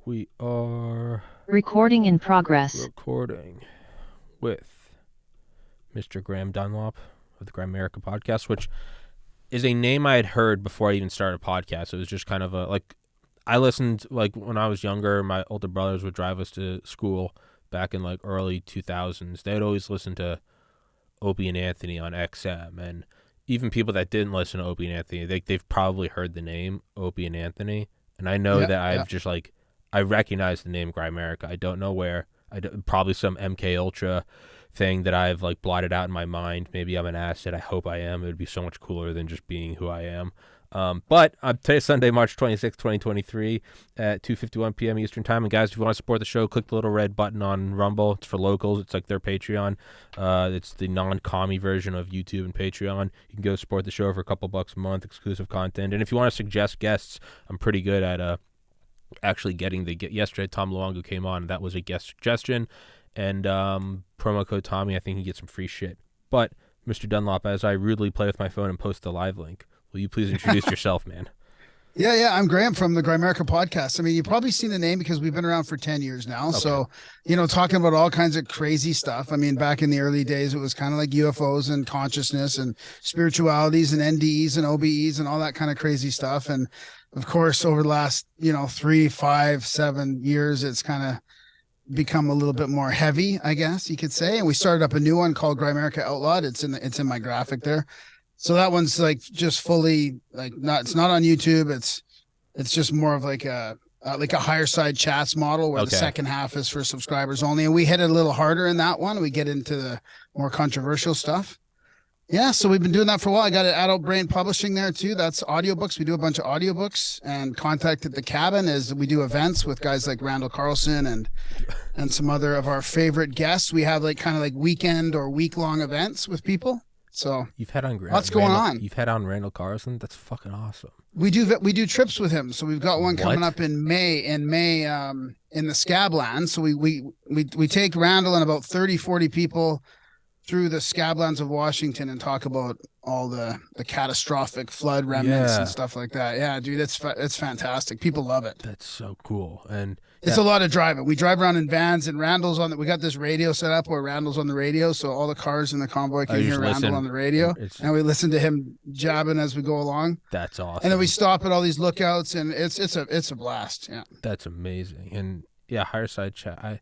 We are recording in progress. Recording with Mr. Graham Dunlop of the Grimerica podcast, which is a name I had heard before I even started a podcast. It was just kind of I listened, when I was younger, my older brothers would drive us to school back in early 2000s. They'd always listen to Opie and Anthony on XM, and even people that didn't listen to Opie and Anthony, they've probably heard the name Opie and Anthony. And I know that I've just I recognize the name Grimerica. I don't know where. Probably some MK Ultra thing that I've blotted out in my mind. Maybe I'm an asset. I hope I am. It would be so much cooler than just being who I am. But today's Sunday, March 26, 2023 at 2:51 p.m. Eastern Time. And guys, if you want to support the show, click the little red button on Rumble. It's for locals. It's like their Patreon. It's the non-commie version of YouTube and Patreon. You can go support the show for a couple bucks a month, exclusive content. And if you want to suggest guests, I'm pretty good at actually getting yesterday Tom Luongo came on. That was a guest suggestion. And promo code Tommy, I think he gets some free shit. But Mr. Dunlop, as I rudely play with my phone and post the live link, will you please introduce yourself, man? Yeah. I'm Graham from the Grimerica podcast. I mean, you've probably seen the name because we've been around for 10 years now. Okay. So, talking about all kinds of crazy stuff. I mean, back in the early days, it was kind of like UFOs and consciousness and spiritualities and NDEs and OBEs and all that kind of crazy stuff. And of course, over the last, 3, 5, 7 years, it's kind of become a little bit more heavy, I guess you could say. And we started up a new one called Grimerica Outlawed. It's in my graphic there. So that one's just fully it's not on YouTube. It's just more of a higher side chats model where the second half is for subscribers only. And we hit it a little harder in that one. We get into the more controversial stuff. Yeah, so we've been doing that for a while. I got an Adult Brain Publishing there too. That's audiobooks. We do a bunch of audiobooks, and Contact at the Cabin is we do events with guys like Randall Carlson and some other of our favorite guests. We have weekend or week-long events with people. So you've had on what's going on? You've had on Randall Carlson. That's fucking awesome. We do trips with him. So we've got one coming up in May. In the Scablands. So we take Randall and about 30-40 people through the Scablands of Washington and talk about all the catastrophic flood remnants and stuff like that. Yeah, dude, it's fantastic. People love it. That's so cool. And it's a lot of driving. We drive around in vans, and Randall's we got this radio set up where Randall's on the radio, so all the cars in the convoy can hear Randall on the radio, and we listen to him jabbing as we go along. That's awesome. And then we stop at all these lookouts, and it's a blast. Yeah, that's amazing. And higher side chat.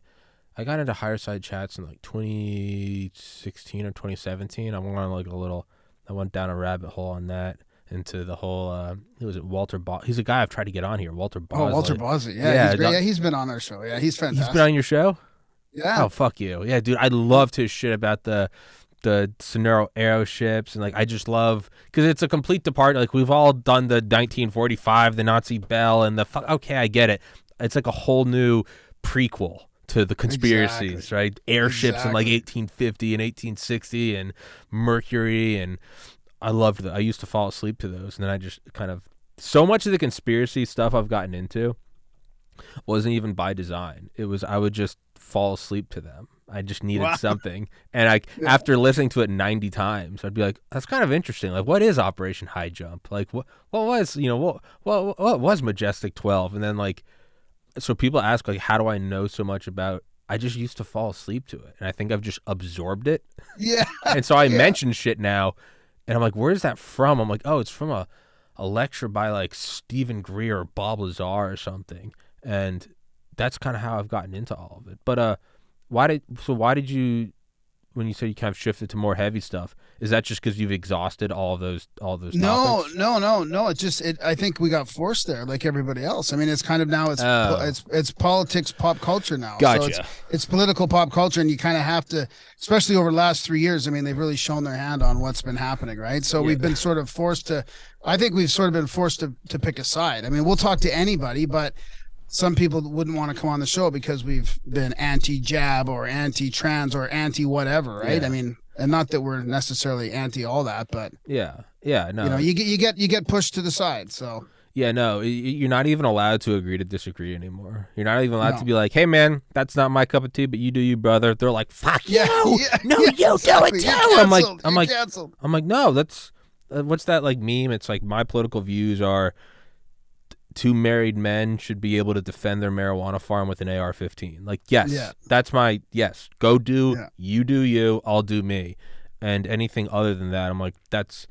I got into higher side chats in 2016 or 2017. I went on I went down a rabbit hole on that into the whole. Who was it? Walter Boz. He's a guy I've tried to get on here. Walter Boz. Oh, Walter Boz. Yeah, he's great. Yeah, he's been on our show. Yeah, he's fantastic. He's been on your show. Yeah. Oh, fuck you. Yeah, dude, I loved his shit about the Sonero aeroships, and I just love because it's a complete departure. We've all done the 1945, the Nazi Bell, and okay, I get it. It's a whole new prequel to the conspiracies, right? Airships in 1850 and 1860 and Mercury, and I loved that. I used to fall asleep to those, and then I just so much of the conspiracy stuff I've gotten into wasn't even by design. It was I would just fall asleep to them. I just needed something, and after listening to it 90 times, I'd be like, "That's kind of interesting. What is Operation High Jump? What was what was Majestic 12?" And then so people ask, how do I know so much about? I just used to fall asleep to it, and I think I've just absorbed it. Yeah. And so I mention shit now, and I'm like, where's that from? I'm like, oh, it's from a lecture by Stephen Greer or Bob Lazar or something, and that's kind of how I've gotten into all of it. But why did you, when you say you kind of shifted to more heavy stuff, is that just because you've exhausted all those topics? No. I think we got forced there like everybody else. I mean, it's kind of now it's politics, pop culture now. Gotcha. So it's political pop culture, and you kind of have to, especially over the last 3 years. I mean, they've really shown their hand on what's been happening, right? So we've been sort of forced to. I think we've sort of been forced to pick a side. I mean, we'll talk to anybody, but some people wouldn't want to come on the show because we've been anti-jab or anti-trans or anti-whatever, right? Yeah. I mean, and not that we're necessarily anti all that, but no, you get pushed to the side. So no, you're not even allowed to agree to disagree anymore. You're not even allowed to be like, hey man, that's not my cup of tea, but you do you, brother. They're like, fuck you, no, you do it too. I'm like, no, that's what's that meme? It's my political views are two married men should be able to defend their marijuana farm with an AR-15. Like, yes, that's my yes. Go do you do you. I'll do me. And anything other than that, I'm like, that's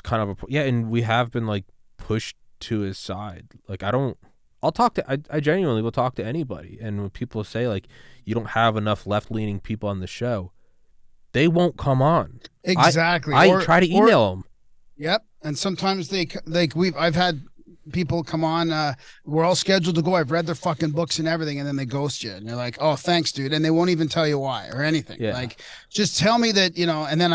kind of a and we have been like pushed to his side. Like, I'll talk to I genuinely will talk to anybody. And when people say like you don't have enough left-leaning people on the show, they won't come on. Exactly. I try to email them. Yep. And sometimes I've had people come on, we're all scheduled to go. I've read their fucking books and everything, and then they ghost you. And you're like, oh, thanks, dude. And they won't even tell you why or anything. Yeah. Like, just tell me that, and then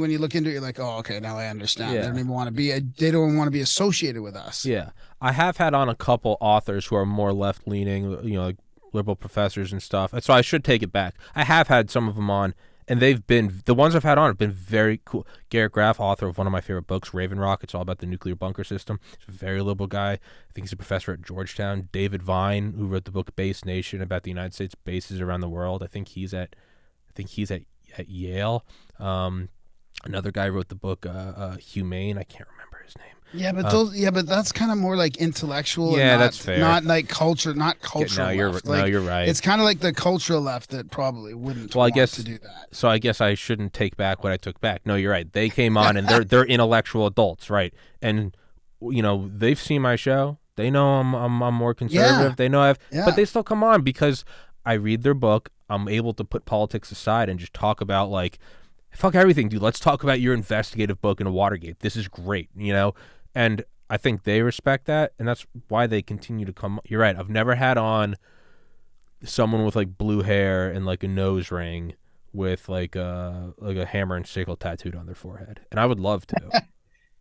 when you look into it, you're like, oh, okay, now I understand. Yeah. They don't want to be associated with us. Yeah. I have had on a couple authors who are more left-leaning, like liberal professors and stuff. So I should take it back. I have had some of them on, and the ones I've had on have been very cool. Garrett Graff, author of one of my favorite books, Raven Rock. It's all about the nuclear bunker system. He's a very liberal guy. I think he's a professor at Georgetown. David Vine, who wrote the book Base Nation about the United States bases around the world. I think he's at Yale. Another guy wrote the book Humane. I can't remember his name. Yeah, but that's kind of more like intellectual. Yeah, and that's fair. Not like culture, not cultural. No, you're right. It's kind of like the cultural left that probably wouldn't. Well, I guess to do that. So I guess I shouldn't take back what I took back. No, you're right. They came on and they're intellectual adults, right? And they've seen my show. They know I'm more conservative. Yeah. They know but they still come on because I read their book. I'm able to put politics aside and just talk about like, fuck everything, dude. Let's talk about your investigative book into Watergate. This is great, And I think they respect that, and that's why they continue to come. You're right. I've never had on someone with like blue hair and like a nose ring with like a hammer and sickle tattooed on their forehead, and I would love to.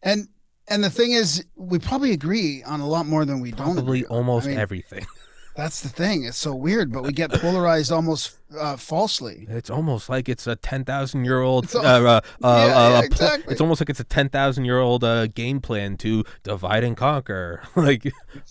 and the thing is, we probably agree on a lot more than we don't. Probably almost everything. That's the thing. It's so weird, but we get polarized almost falsely. It's almost like it's a 10,000-year-old. Exactly. It's almost like it's a 10,000-year-old game plan to divide and conquer. Like,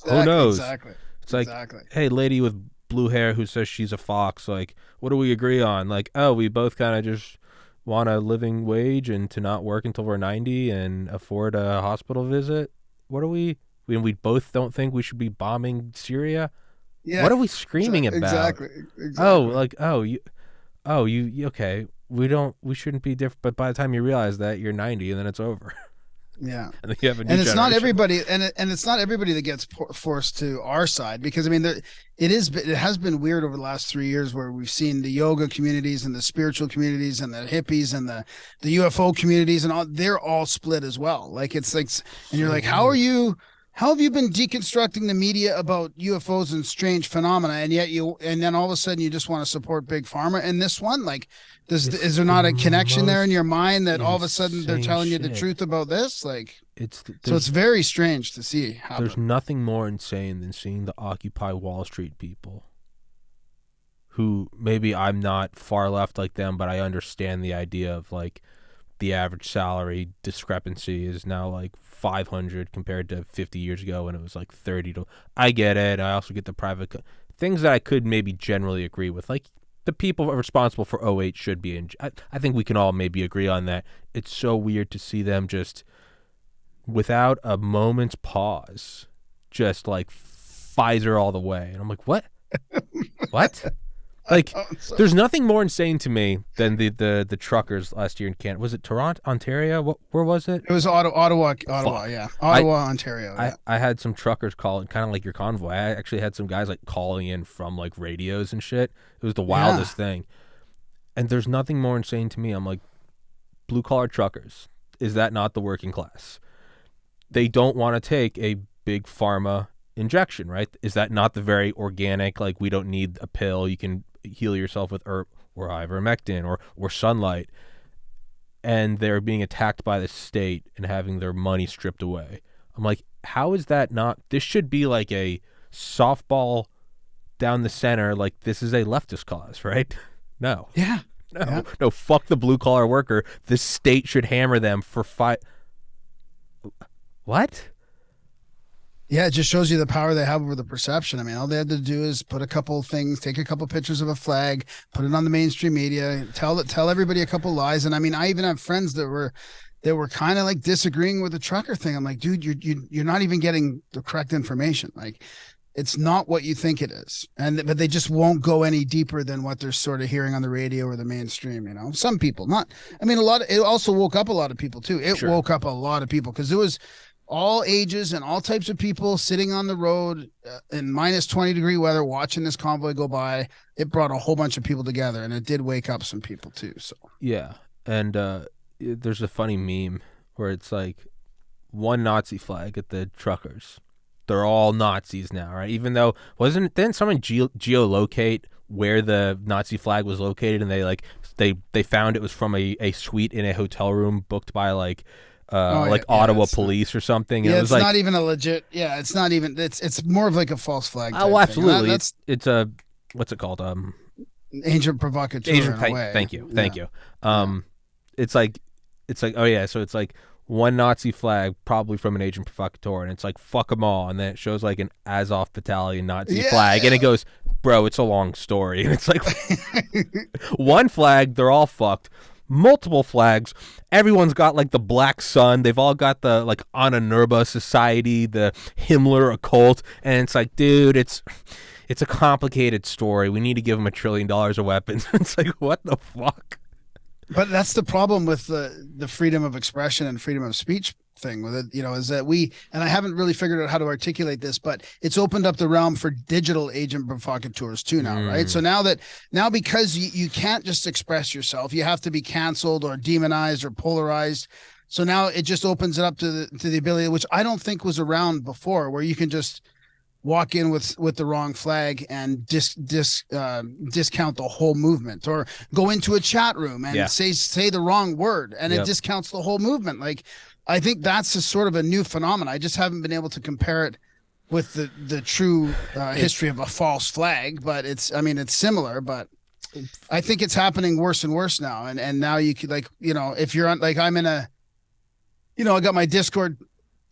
who knows? Exactly. It's like, hey, lady with blue hair who says she's a fox. Like, what do we agree on? Like, oh, we both kind of just want a living wage and to not work until we're 90 and afford a hospital visit. What are we? We both don't think we should be bombing Syria. Yeah. What are we screaming about? Exactly. You okay. We shouldn't be different, but by the time you realize that, you're 90 and then it's over. Yeah. And then you have a new and it's generation. not everybody and it's not everybody that gets forced to our side, because I mean it has been weird over the last 3 years where we've seen the yoga communities and the spiritual communities and the hippies and the UFO communities and all, they're all split as well. Like it's like, and you're like, how have you been deconstructing the media about UFOs and strange phenomena, and then all of a sudden you just want to support big pharma in this one? Like, is there not a connection there in your mind that all of a sudden they're telling you the truth about this? Like, so it's very strange to see happen. There's nothing more insane than seeing the Occupy Wall Street people, who maybe I'm not far left like them, but I understand the idea of like the average salary discrepancy is now like 500 compared to 50 years ago when it was like 30 to. I get it. I also get the private things that I could maybe generally agree with. Like the people responsible for '08 should be in. I think we can all maybe agree on that. It's so weird to see them just without a moment's pause, just like Pfizer all the way. And I'm like, what? What? Like, there's nothing more insane to me than the truckers last year in Canada. Was it Toronto, Ontario? Where was it? It was Ottawa, yeah. Ottawa, Ontario. Yeah. I had some truckers calling, kind of like your convoy. I actually had some guys like calling in from like radios and shit. It was the wildest thing. And there's nothing more insane to me. I'm like, blue collar truckers, is that not the working class? They don't want to take a big pharma injection, right? Is that not the very organic, like we don't need a pill, you can heal yourself with herb or ivermectin or sunlight, and they're being attacked by the state and having their money stripped away? I'm like, how is that not? This should be like a softball down the center, like this is a leftist cause, right? No. Yeah. No, fuck the blue collar worker. The state should hammer them for What? Yeah, it just shows you the power they have over the perception. I mean, all they had to do is put a couple things, take a couple pictures of a flag, put it on the mainstream media, tell everybody a couple lies. And I mean, I even have friends that were that were kind of like disagreeing with the trucker thing. I'm like, dude, you're not even getting the correct information. Like, it's not what you think it is. But they just won't go any deeper than what they're sort of hearing on the radio or the mainstream, you know. Some people, not, I mean, it also woke up a lot of people too. It Sure. woke up a lot of people because there was all ages and all types of people sitting on the road in minus 20-degree weather, watching this convoy go by. It brought a whole bunch of people together, and it did wake up some people too. So Yeah. And there's a funny meme where it's like one Nazi flag at the truckers. They're all Nazis now, right? Even though didn't someone geolocate where the Nazi flag was located, and they found it was from a suite in a hotel room booked by Ottawa police or something. And yeah, it was it's not even a legit. Yeah, it's not even. It's more of like a false flag. Oh, absolutely. That's it's a what's it called? Agent provocateur. Thank you. It's like oh yeah, so it's like one Nazi flag, probably from an agent provocateur, and it's like fuck them all, and then it shows like an Azov battalion Nazi flag, and it goes, bro, it's a long story, and it's like one flag, they're all fucked. Multiple flags, everyone's got like the Black Sun, they've all got the like Anna Nerba Society, the Himmler occult, and it's like, dude, it's a complicated story. We need to give them $1 trillion of weapons. It's like, what the fuck? But that's the problem with the freedom of expression and freedom of speech thing with it, you know, is that and I haven't really figured out how to articulate this, but it's opened up the realm for digital agent provocateurs too now, right? So now because you can't just express yourself, you have to be canceled or demonized or polarized. So now it just opens it up to the ability, which I don't think was around before, where you can just walk in with the wrong flag and discount the whole movement, or go into a chat room and say the wrong word, and it discounts the whole movement. Like, I think that's a sort of a new phenomenon. I just haven't been able to compare it with the true history of a false flag, but it's similar, but I think it's happening worse and worse now. And now you could, like, you know, if you're on, like, I'm in a, you know, I got my Discord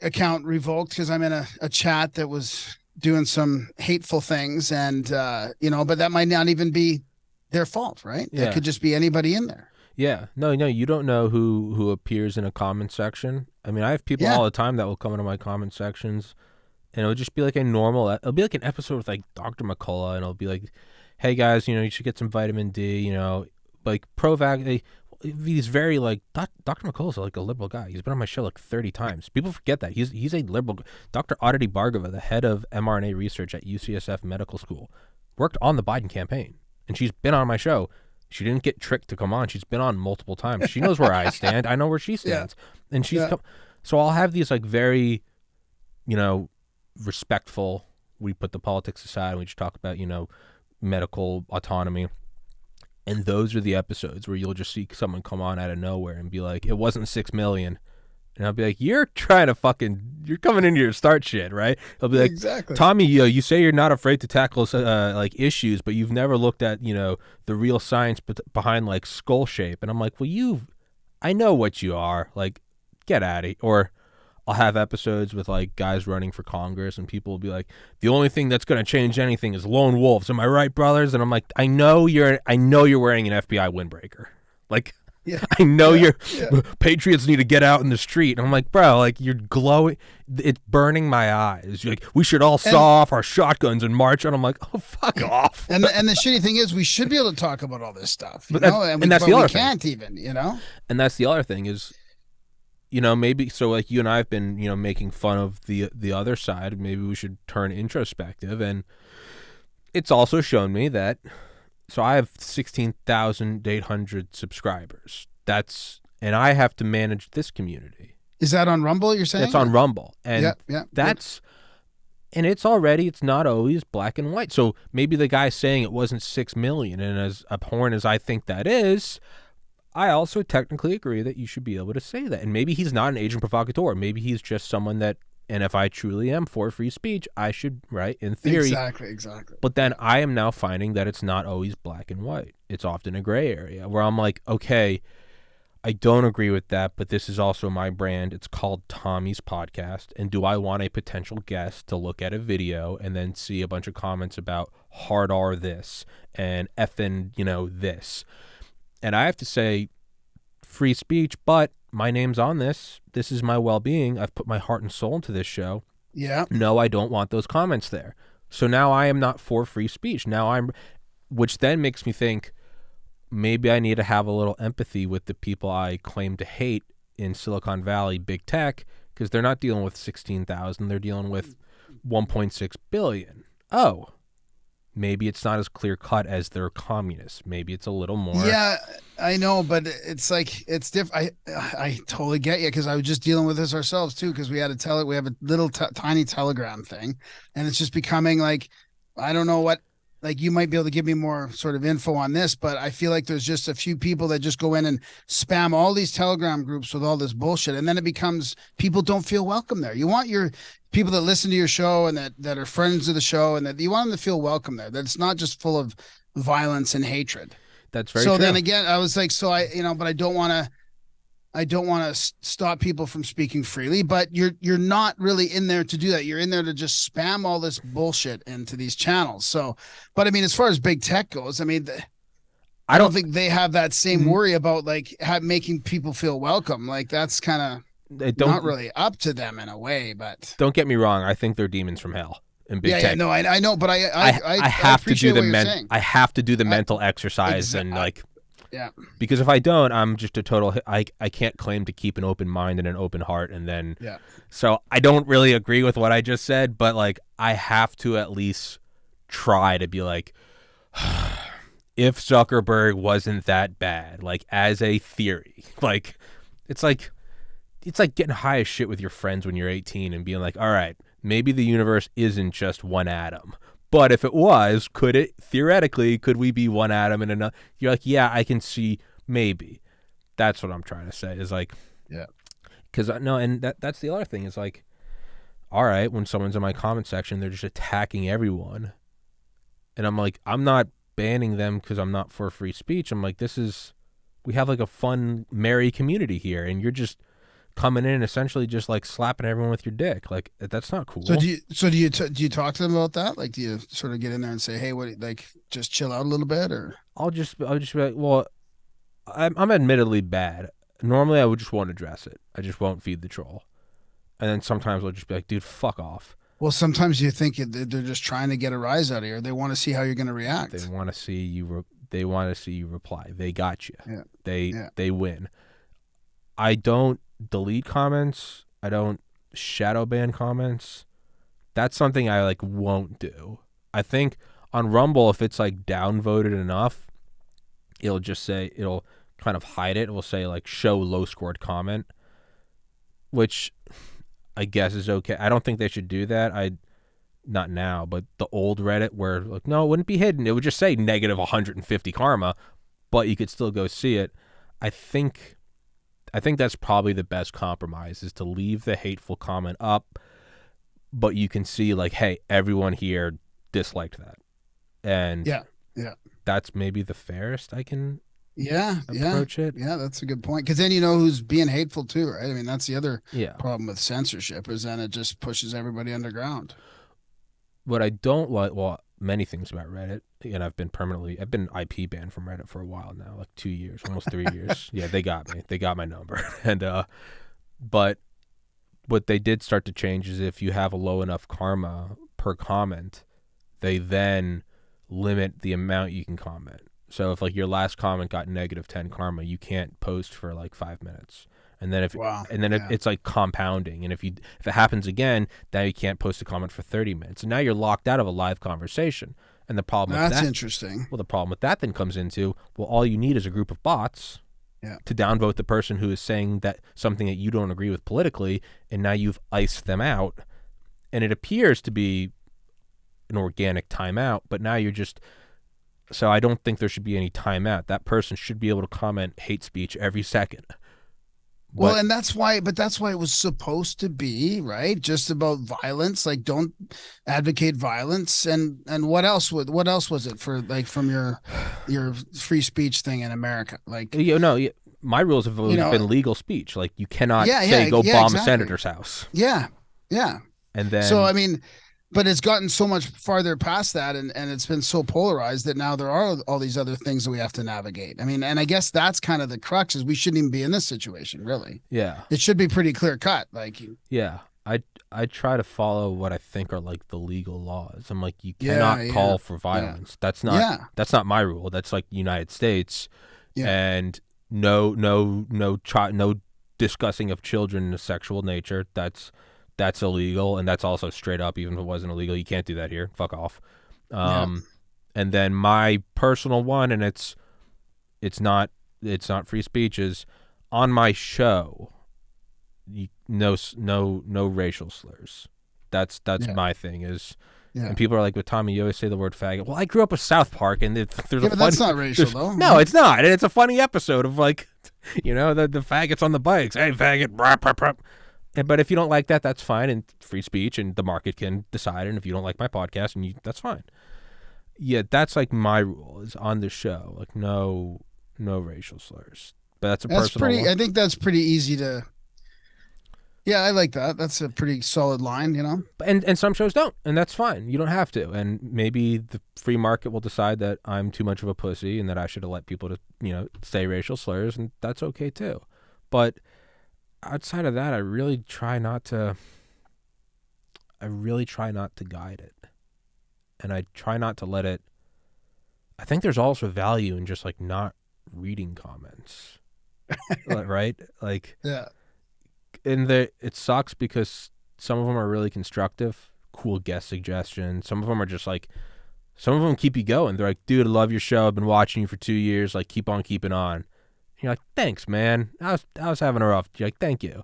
account revoked because I'm in a chat that was doing some hateful things, and you know, but that might not even be their fault, right? It could just be anybody in there. Yeah, no, you don't know who appears in a comment section. I mean, I have people all the time that will come into my comment sections, and it'll just be like it'll be like an episode with like Dr. McCullough, and it'll be like, hey guys, you know, you should get some vitamin D, you know, like pro-vax. He's very like, Dr. McCullough's like a liberal guy. He's been on my show like 30 times. People forget that he's a liberal. Dr. Aditi Bhargava, the head of mRNA research at UCSF Medical School, worked on the Biden campaign, and she's been on my show. She didn't get tricked to come on. She's been on multiple times. She knows where I stand. I know where she stands, and she's come. So I'll have these like very, you know, respectful. We put the politics aside, and we just talk about, you know, medical autonomy. And those are the episodes where you'll just see someone come on out of nowhere and be like, it wasn't 6 million. And I'll be like, you're coming into your start shit, right? I'll be like, exactly. Tommy, you say you're not afraid to tackle like issues, but you've never looked at, you know, the real science behind like skull shape. And I'm like, well, I know what you are. Like, get at it. Or I'll have episodes with like guys running for Congress, and people will be like, the only thing that's going to change anything is lone wolves. Am I right, brothers? And I'm like, I know you're wearing an FBI windbreaker. Like, I know patriots need to get out in the street. And I'm like, bro, like, you're glowing. It's burning my eyes. You're like, we should all saw off our shotguns and march. And I'm like, oh, fuck off. And the shitty thing is, we should be able to talk about all this stuff, you but know? And that's the other thing. We can't even, you know? And that's the other thing is, you know, maybe, so like you and I have been, you know, making fun of the other side. Maybe we should turn introspective. And it's also shown me that, so I have 16,800 subscribers. And I have to manage this community. Is that on Rumble, you're saying? It's on Rumble. And that's, and it's not always black and white. So maybe the guy saying it wasn't 6 million, and as abhorrent as I think that is, I also technically agree that you should be able to say that. And maybe he's not an agent provocateur. Maybe he's just someone that, and if I truly am for free speech, I should, right, in theory. Exactly. But then I am now finding that it's not always black and white. It's often a gray area where I'm like, okay, I don't agree with that, but this is also my brand. It's called Tommy's Podcast. And do I want a potential guest to look at a video and then see a bunch of comments about hard R this and effing, you know, this? And I have to say, free speech, but my name's on this. This is my well-being. I've put my heart and soul into this show. Yeah. No, I don't want those comments there. So now I am not for free speech. Which then makes me think maybe I need to have a little empathy with the people I claim to hate in Silicon Valley, big tech, because they're not dealing with 16,000. They're dealing with 1.6 billion. Oh, maybe it's not as clear cut as they're communists. Maybe it's a little more. Yeah, I know, but it's like it's different. I totally get you because I was just dealing with this ourselves too because we had we have a little tiny Telegram thing, and it's just becoming like I don't know what. Like you might be able to give me more sort of info on this, but I feel like there's just a few people that just go in and spam all these Telegram groups with all this bullshit. And then it becomes people don't feel welcome there. You want your people that listen to your show and that are friends of the show and that you want them to feel welcome there, that it's not just full of violence and hatred. That's very true. So then again, I was like, but I don't want to stop people from speaking freely, but you're not really in there to do that. You're in there to just spam all this bullshit into these channels. So, but I mean, as far as big tech goes, I mean, I don't think they have that same worry about like making people feel welcome. Like that's kind of not really up to them in a way, but don't get me wrong. I think they're demons from hell in big tech. Yeah, no, I know, but I have to do I have to do the mental exercise and like. Yeah. Because if I don't, I'm just a total. I can't claim to keep an open mind and an open heart, and then. Yeah. So I don't really agree with what I just said, but like I have to at least try to be like, if Zuckerberg wasn't that bad, like as a theory, like it's like getting high as shit with your friends when you're 18 and being like, all right, maybe the universe isn't just one atom. But if it was, could we be one atom in another? You're like, yeah, I can see maybe. That's what I'm trying to say is like, yeah. Because no, and that's the other thing is like, all right, when someone's in my comment section, they're just attacking everyone. And I'm like, I'm not banning them because I'm not for free speech. I'm like, we have like a fun, merry community here. And you're just coming in and essentially just like slapping everyone with your dick. Like that's not cool. So do you talk to them about that? Like, do you sort of get in there and say, hey, just chill out a little bit, or? I'll just be like, well, I'm admittedly bad. Normally I would just won't address it. I just won't feed the troll. And then sometimes I'll just be like, dude, fuck off. Well, sometimes you think they're just trying to get a rise out of you. Or they want to see how you're going to react. They want to see you. They want to see you reply. They got you. Yeah. They win. I don't delete comments. I don't shadow ban comments. That's something I like won't do. I think on Rumble, if it's like downvoted enough, it'll kind of hide it. It will say like show low scored comment, which I guess is okay. I don't think they should do that. Not now, but the old Reddit where like, no, it wouldn't be hidden. It would just say negative 150 karma, but you could still go see it. I think that's probably the best compromise is to leave the hateful comment up, but you can see like, hey, everyone here disliked that. And yeah. That's maybe the fairest I can approach it. Yeah, that's a good point. Because then you know who's being hateful too, right? I mean, that's the other problem with censorship is then it just pushes everybody underground. What I don't like, well, many things about Reddit, and I've been IP banned from Reddit for a while now, like 2 years, almost 3 years. Yeah, they got me. They got my number. And but what they did start to change is if you have a low enough karma per comment, they then limit the amount you can comment. So if like your last comment got negative 10 karma, you can't post for like 5 minutes. And then it's like compounding. And if it happens again, now you can't post a comment for 30 minutes. And now you're locked out of a live conversation. And the problem with that, that's interesting. Well, the problem with that then comes into, well, all you need is a group of bots to downvote the person who is saying that something that you don't agree with politically, and now you've iced them out. And it appears to be an organic timeout, but now you're just. So I don't think there should be any timeout. That person should be able to comment hate speech every second. Well, and that's why it was supposed to be, right? Just about violence, like don't advocate violence, and what else was it for, like, from your free speech thing in America? Like, my rules have always been legal speech. Like you cannot say go bomb a senator's house. Yeah. And then so I mean, but it's gotten so much farther past that, and it's been so polarized that now there are all these other things that we have to navigate. I mean, and I guess that's kind of the crux, is we shouldn't even be in this situation, really. Yeah. It should be pretty clear cut. Like, yeah, I try to follow what I think are like the legal laws. I'm like, you cannot call for violence. That's not my rule. That's like United States, and no discussing of children in a sexual nature. That's illegal, and that's also straight up. Even if it wasn't illegal, you can't do that here. Fuck off. And then my personal one, and it's not free speech, is on my show. No racial slurs. That's my thing is. Yeah. And people are like, "With Tommy, you always say the word faggot." Well, I grew up with South Park, and there's a but that's not racial, though. No, it's not, and it's a funny episode of like, the faggots on the bikes. Hey, faggot! Brap, brap, brap. But if you don't like that, that's fine, and free speech, and the market can decide. And if you don't like my podcast, that's fine. Yeah, that's like my rule is on the show, like no racial slurs. But that's personal one. I think that's pretty easy to. Yeah, I like that. That's a pretty solid line, And some shows don't, and that's fine. You don't have to. And maybe the free market will decide that I'm too much of a pussy and that I should have let people to say racial slurs, and that's okay too. But outside of that, I really try not to guide it. And I try not to let it. I think there's also value in just like not reading comments. Right? Like, yeah. And it sucks because some of them are really constructive, cool guest suggestions. Some of them are just like, some of them keep you going. They're like, dude, I love your show. I've been watching you for 2 years. Like, keep on keeping on. You're like, thanks, man. I was having a rough. You're like, thank you.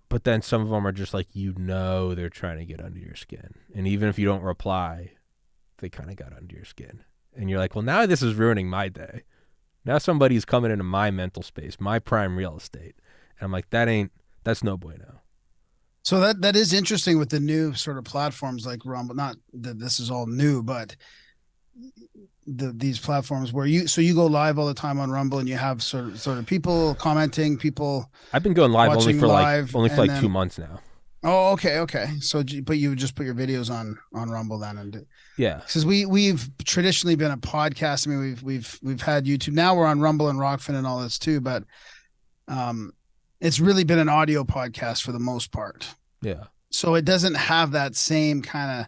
But then some of them are just like, they're trying to get under your skin. And even if you don't reply, they kind of got under your skin. And you're like, well, now this is ruining my day. Now somebody's coming into my mental space, my prime real estate. And I'm like, that's no bueno. So that is interesting with the new sort of platforms like Rumble. Not that this is all new, but these platforms where you go live all the time on Rumble, and you have sort of people commenting, people. I've been going live only for like 2 months now. Oh, okay. So, but you just put your videos on Rumble then, and yeah, because we've traditionally been a podcast. I mean, we've had YouTube. Now we're on Rumble and Rockfin and all this too, but it's really been an audio podcast for the most part. Yeah. So it doesn't have that same kind of,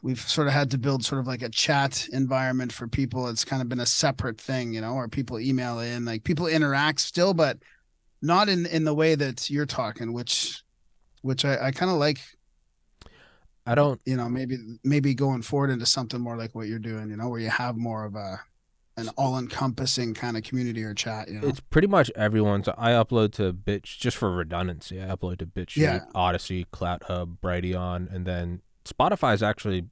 we've sort of had to build sort of like a chat environment for people. It's kind of been a separate thing, or people email in, like people interact still, but not in the way that you're talking, which I kind of like. I don't, maybe going forward into something more like what you're doing, where you have more of an all-encompassing kind of community or chat. It's pretty much everyone's. I upload to just for redundancy. I upload to BitChute, Odyssey, CloutHub, Brighteon, and then Spotify is actually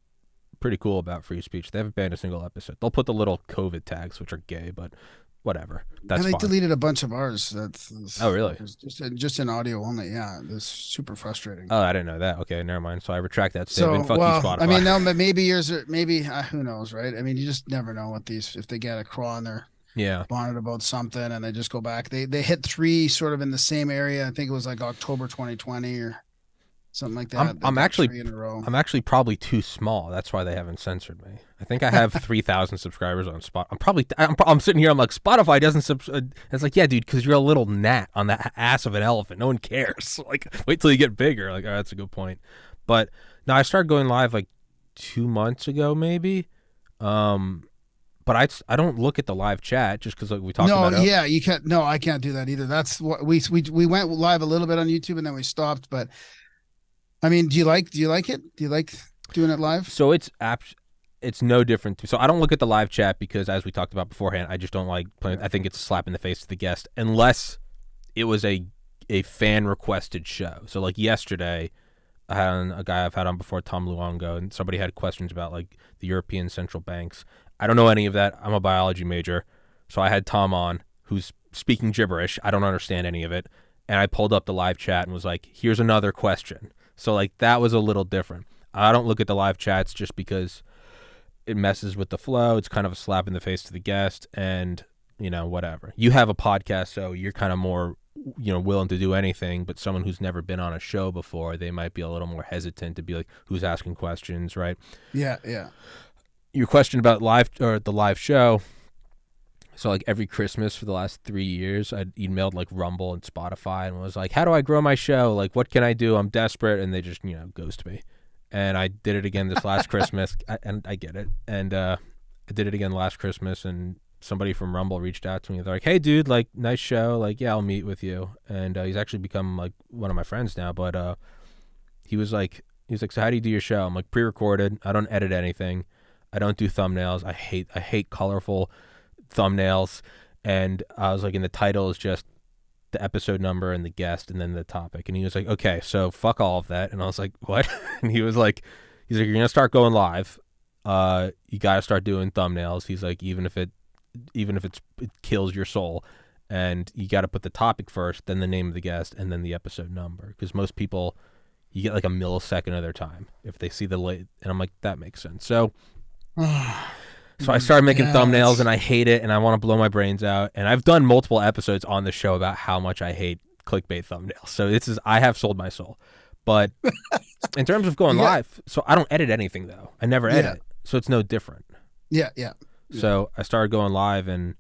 pretty cool about free speech. They haven't banned a single episode. They'll put the little COVID tags, which are gay, but whatever. That's and they fine. Deleted a bunch of ours. Oh, really? Just in audio only. Yeah, it's super frustrating. Oh, I didn't know that. Okay, never mind. So I retract that statement. Fuck you, Spotify. I mean, no, but maybe yours are. Maybe who knows, right? I mean, you just never know what if they get a crawl on their bonnet about something, and they just go back. They hit 3 sort of in the same area. I think it was like October 2020 or something like that. I'm actually probably too small. That's why they haven't censored me. I think I have 3,000 subscribers on Spotify. I'm sitting here. I'm like, Spotify doesn't. It's like, yeah, dude, because you're a little gnat on the ass of an elephant. No one cares. Like, wait till you get bigger. Like, oh, that's a good point. But now I started going live like 2 months ago, maybe. But I don't look at the live chat just because like we talked about it. Yeah, you can't. No, I can't do that either. That's what we went live a little bit on YouTube and then we stopped. But I mean, do you like it? Do you like doing it live? So it's no different. So I don't look at the live chat because, as we talked about beforehand, I just don't like playing. I think it's a slap in the face to the guest unless it was a fan requested show. So like yesterday, I had a guy I've had on before, Tom Luongo, and somebody had questions about like the European central banks. I don't know any of that. I'm a biology major, so I had Tom on, who's speaking gibberish. I don't understand any of it, and I pulled up the live chat and was like, "Here's another question." So like that was a little different. I don't look at the live chats just because it messes with the flow. It's kind of a slap in the face to the guest, and whatever. You have a podcast, so you're kind of more willing to do anything, but someone who's never been on a show before, they might be a little more hesitant to be like, who's asking questions, right? Yeah, yeah. Your question about the live show. So like every Christmas for the last 3 years, I'd emailed like Rumble and Spotify and was like, how do I grow my show? Like, what can I do? I'm desperate. And they just, ghost me. And I did it again this last Christmas, and I get it. And I did it again last Christmas, and somebody from Rumble reached out to me. They're like, hey, dude, like, nice show. Like, yeah, I'll meet with you. And he's actually become like one of my friends now. But he was like, so how do you do your show? I'm like, pre-recorded. I don't edit anything. I don't do thumbnails. I hate colorful thumbnails. And I was like, and the title is just the episode number and the guest and then the topic. And he was like, okay, so fuck all of that. And I was like, what? And he's like, you're going to start going live. You got to start doing thumbnails. He's like, even if it kills your soul, and you got to put the topic first, then the name of the guest, and then the episode number. Because most people, you get like a millisecond of their time if they see the late. And I'm like, that makes sense. So I started making thumbnails, and I hate it, and I want to blow my brains out. And I've done multiple episodes on the show about how much I hate clickbait thumbnails. So I have sold my soul. But in terms of going live, so I don't edit anything though. I never edit it, so it's no different. Yeah. So I started going live, and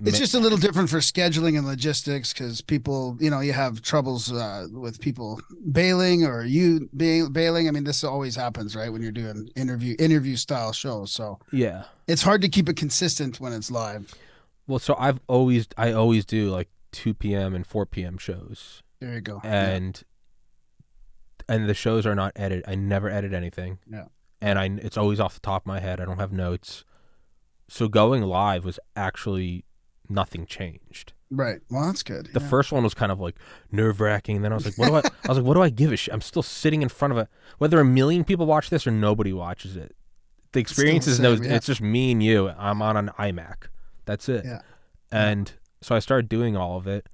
it's just a little different for scheduling and logistics because people, you have troubles with people bailing or you bailing. I mean, this always happens, right? When you're doing interview style shows. So yeah, it's hard to keep it consistent when it's live. Well, so I always do like 2 p.m. and 4 p.m. shows. There you go. And the shows are not edited. I never edit anything. Yeah. And it's always off the top of my head. I don't have notes. So going live was actually nothing changed. Right. Well, that's good. The first one was kind of like nerve-wracking. Then I was like, what do I give a shit? I'm still sitting in front of whether a million people watch this or nobody watches it. The experience is it's just me and you. I'm on an iMac. That's it. Yeah. And so I started doing all of it.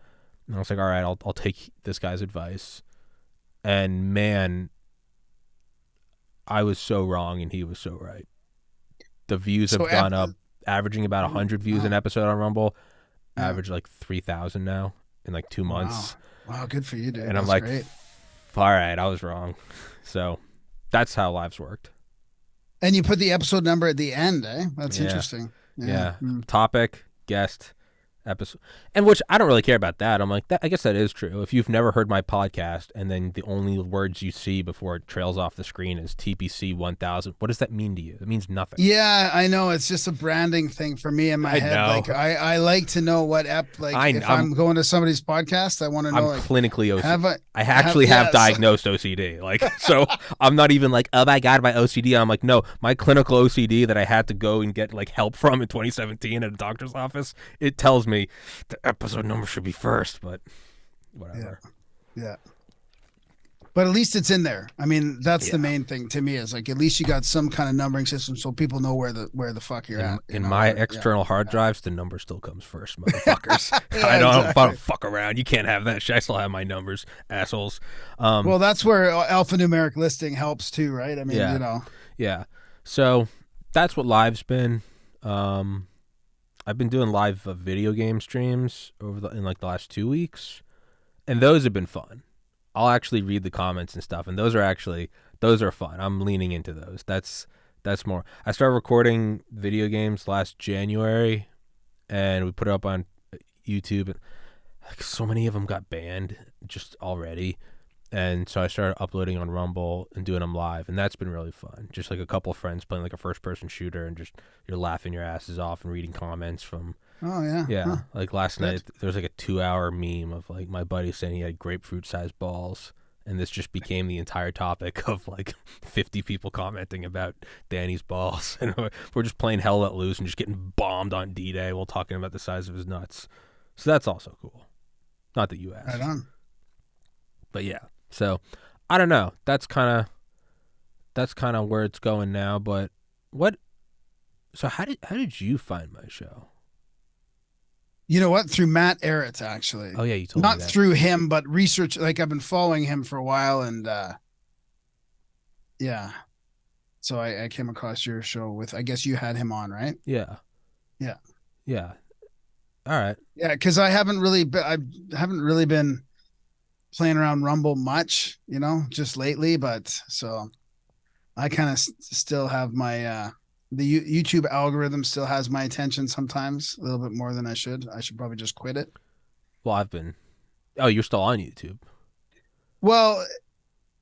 And I was like, all right, I'll take this guy's advice. And man, I was so wrong and he was so right. The views have gone up, averaging about 100 views an episode on Rumble. Average like 3,000 now in like 2 months. Wow, good for you, dude. And I'm like, great. All right, I was wrong. So that's how lives worked. And you put the episode number at the end, eh? That's interesting. Yeah. Topic, guest, episode, and which I don't really care about that. I'm like, I guess that is true. If you've never heard my podcast and then the only words you see before it trails off the screen is TPC 1000, what does that mean to you? It means nothing. Yeah, I know. It's just a branding thing for me in my head. Know. Like I like to know what if I'm going to somebody's podcast, I want to know. I'm clinically OCD. I actually have diagnosed OCD. Like, so I'm not even like, oh my God, my OCD. I'm like, no, my clinical OCD that I had to go and get like help from in 2017 at a doctor's office. It tells me the episode number should be first, but whatever. Yeah. But at least it's in there. I mean, that's the main thing to me is like at least you got some kind of numbering system so people know where the fuck you're at. In my external hard drives, the number still comes first, motherfuckers. I don't fuck around. You can't have that shit. I still have my numbers, assholes. Well, that's where alphanumeric listing helps too, right? I mean, Yeah. So that's what live's been. I've been doing live video game streams in like the last 2 weeks, and those have been fun. I'll actually read the comments and stuff, and those are fun. I'm leaning into those. That's more. I started recording video games last January, and we put it up on YouTube. And like so many of them got banned just already, and so I started uploading on Rumble and doing them live, and that's been really fun. Just like a couple of friends playing like a first-person shooter, and just you're laughing your asses off and reading comments from. Oh yeah. Yeah. Huh. Like last night, there was like a 2-hour meme of like my buddy saying he had grapefruit-sized balls, and this just became the entire topic of like 50 people commenting about Danny's balls, and we're just playing hell let loose and just getting bombed on D-Day while talking about the size of his nuts. So that's also cool. Not that you asked. Right on. But yeah. So, I don't know. That's kind of where it's going now. But so how did you find my show? You know what? Through Matt Ehret, actually. Oh yeah, you told me that. Not through him, but research. Like I've been following him for a while, and yeah. So I came across your show with. I guess you had him on, right? Yeah. All right. Yeah, because I haven't really been playing around Rumble much, just lately. But so I kind of still have my the YouTube algorithm still has my attention sometimes a little bit more than I should. I should probably just quit it. Well, I've been. Oh, you're still on YouTube. Well,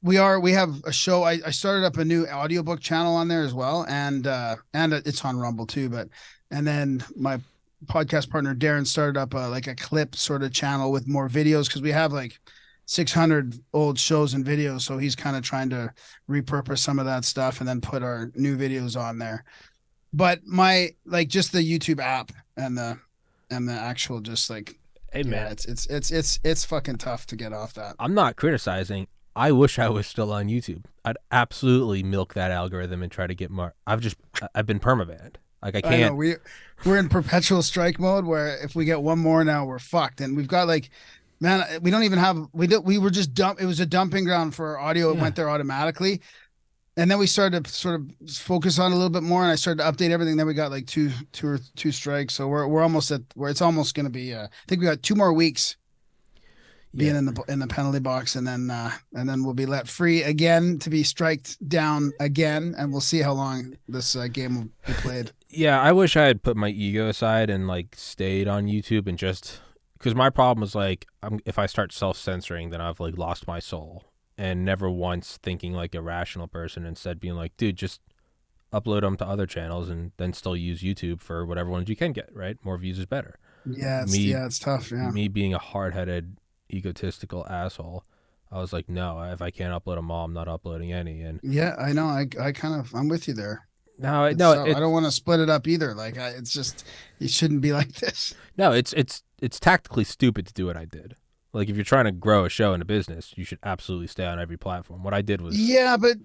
we have a show. I started up a new audiobook channel on there as well, and it's on Rumble too. But and then my podcast partner Darren started up like a clip sort of channel with more videos because we have like 600 old shows and videos. So he's kind of trying to repurpose some of that stuff and then put our new videos on there. But my like just the YouTube app and the actual just like Hey, man. it's fucking tough to get off that. I'm not criticizing. I wish I was still on YouTube. I'd absolutely milk that algorithm and try to get more. I've been permabanned. Like I can't. I know, we're in perpetual strike mode where if we get one more now, we're fucked. And we've got like, man, we don't even have, we were just it was a dumping ground for our audio. It went there automatically. And then we started to sort of focus on it a little bit more, and I started to update everything. Then we got like two strikes, so we're almost at where it's almost going to be. I think we got 2 more weeks being in the penalty box, and then we'll be let free again to be striked down again, and we'll see how long this game will be played. Yeah, I wish I had put my ego aside and like stayed on YouTube and just because my problem is like if I start self-censoring, then I've like lost my soul. And never once thinking like a rational person, instead being like, dude, just upload them to other channels and then still use YouTube for whatever ones you can get, right? More views is better. Yeah, it's tough. Yeah. Me being a hard-headed, egotistical asshole, I was like, no, if I can't upload them all, I'm not uploading any. And yeah, I know. I'm with you there. No, I don't want to split it up either. Like, it's just, you shouldn't be like this. No, it's tactically stupid to do what I did. Like, if you're trying to grow a show and a business, you should absolutely stay on every platform. What I did was... Yeah, but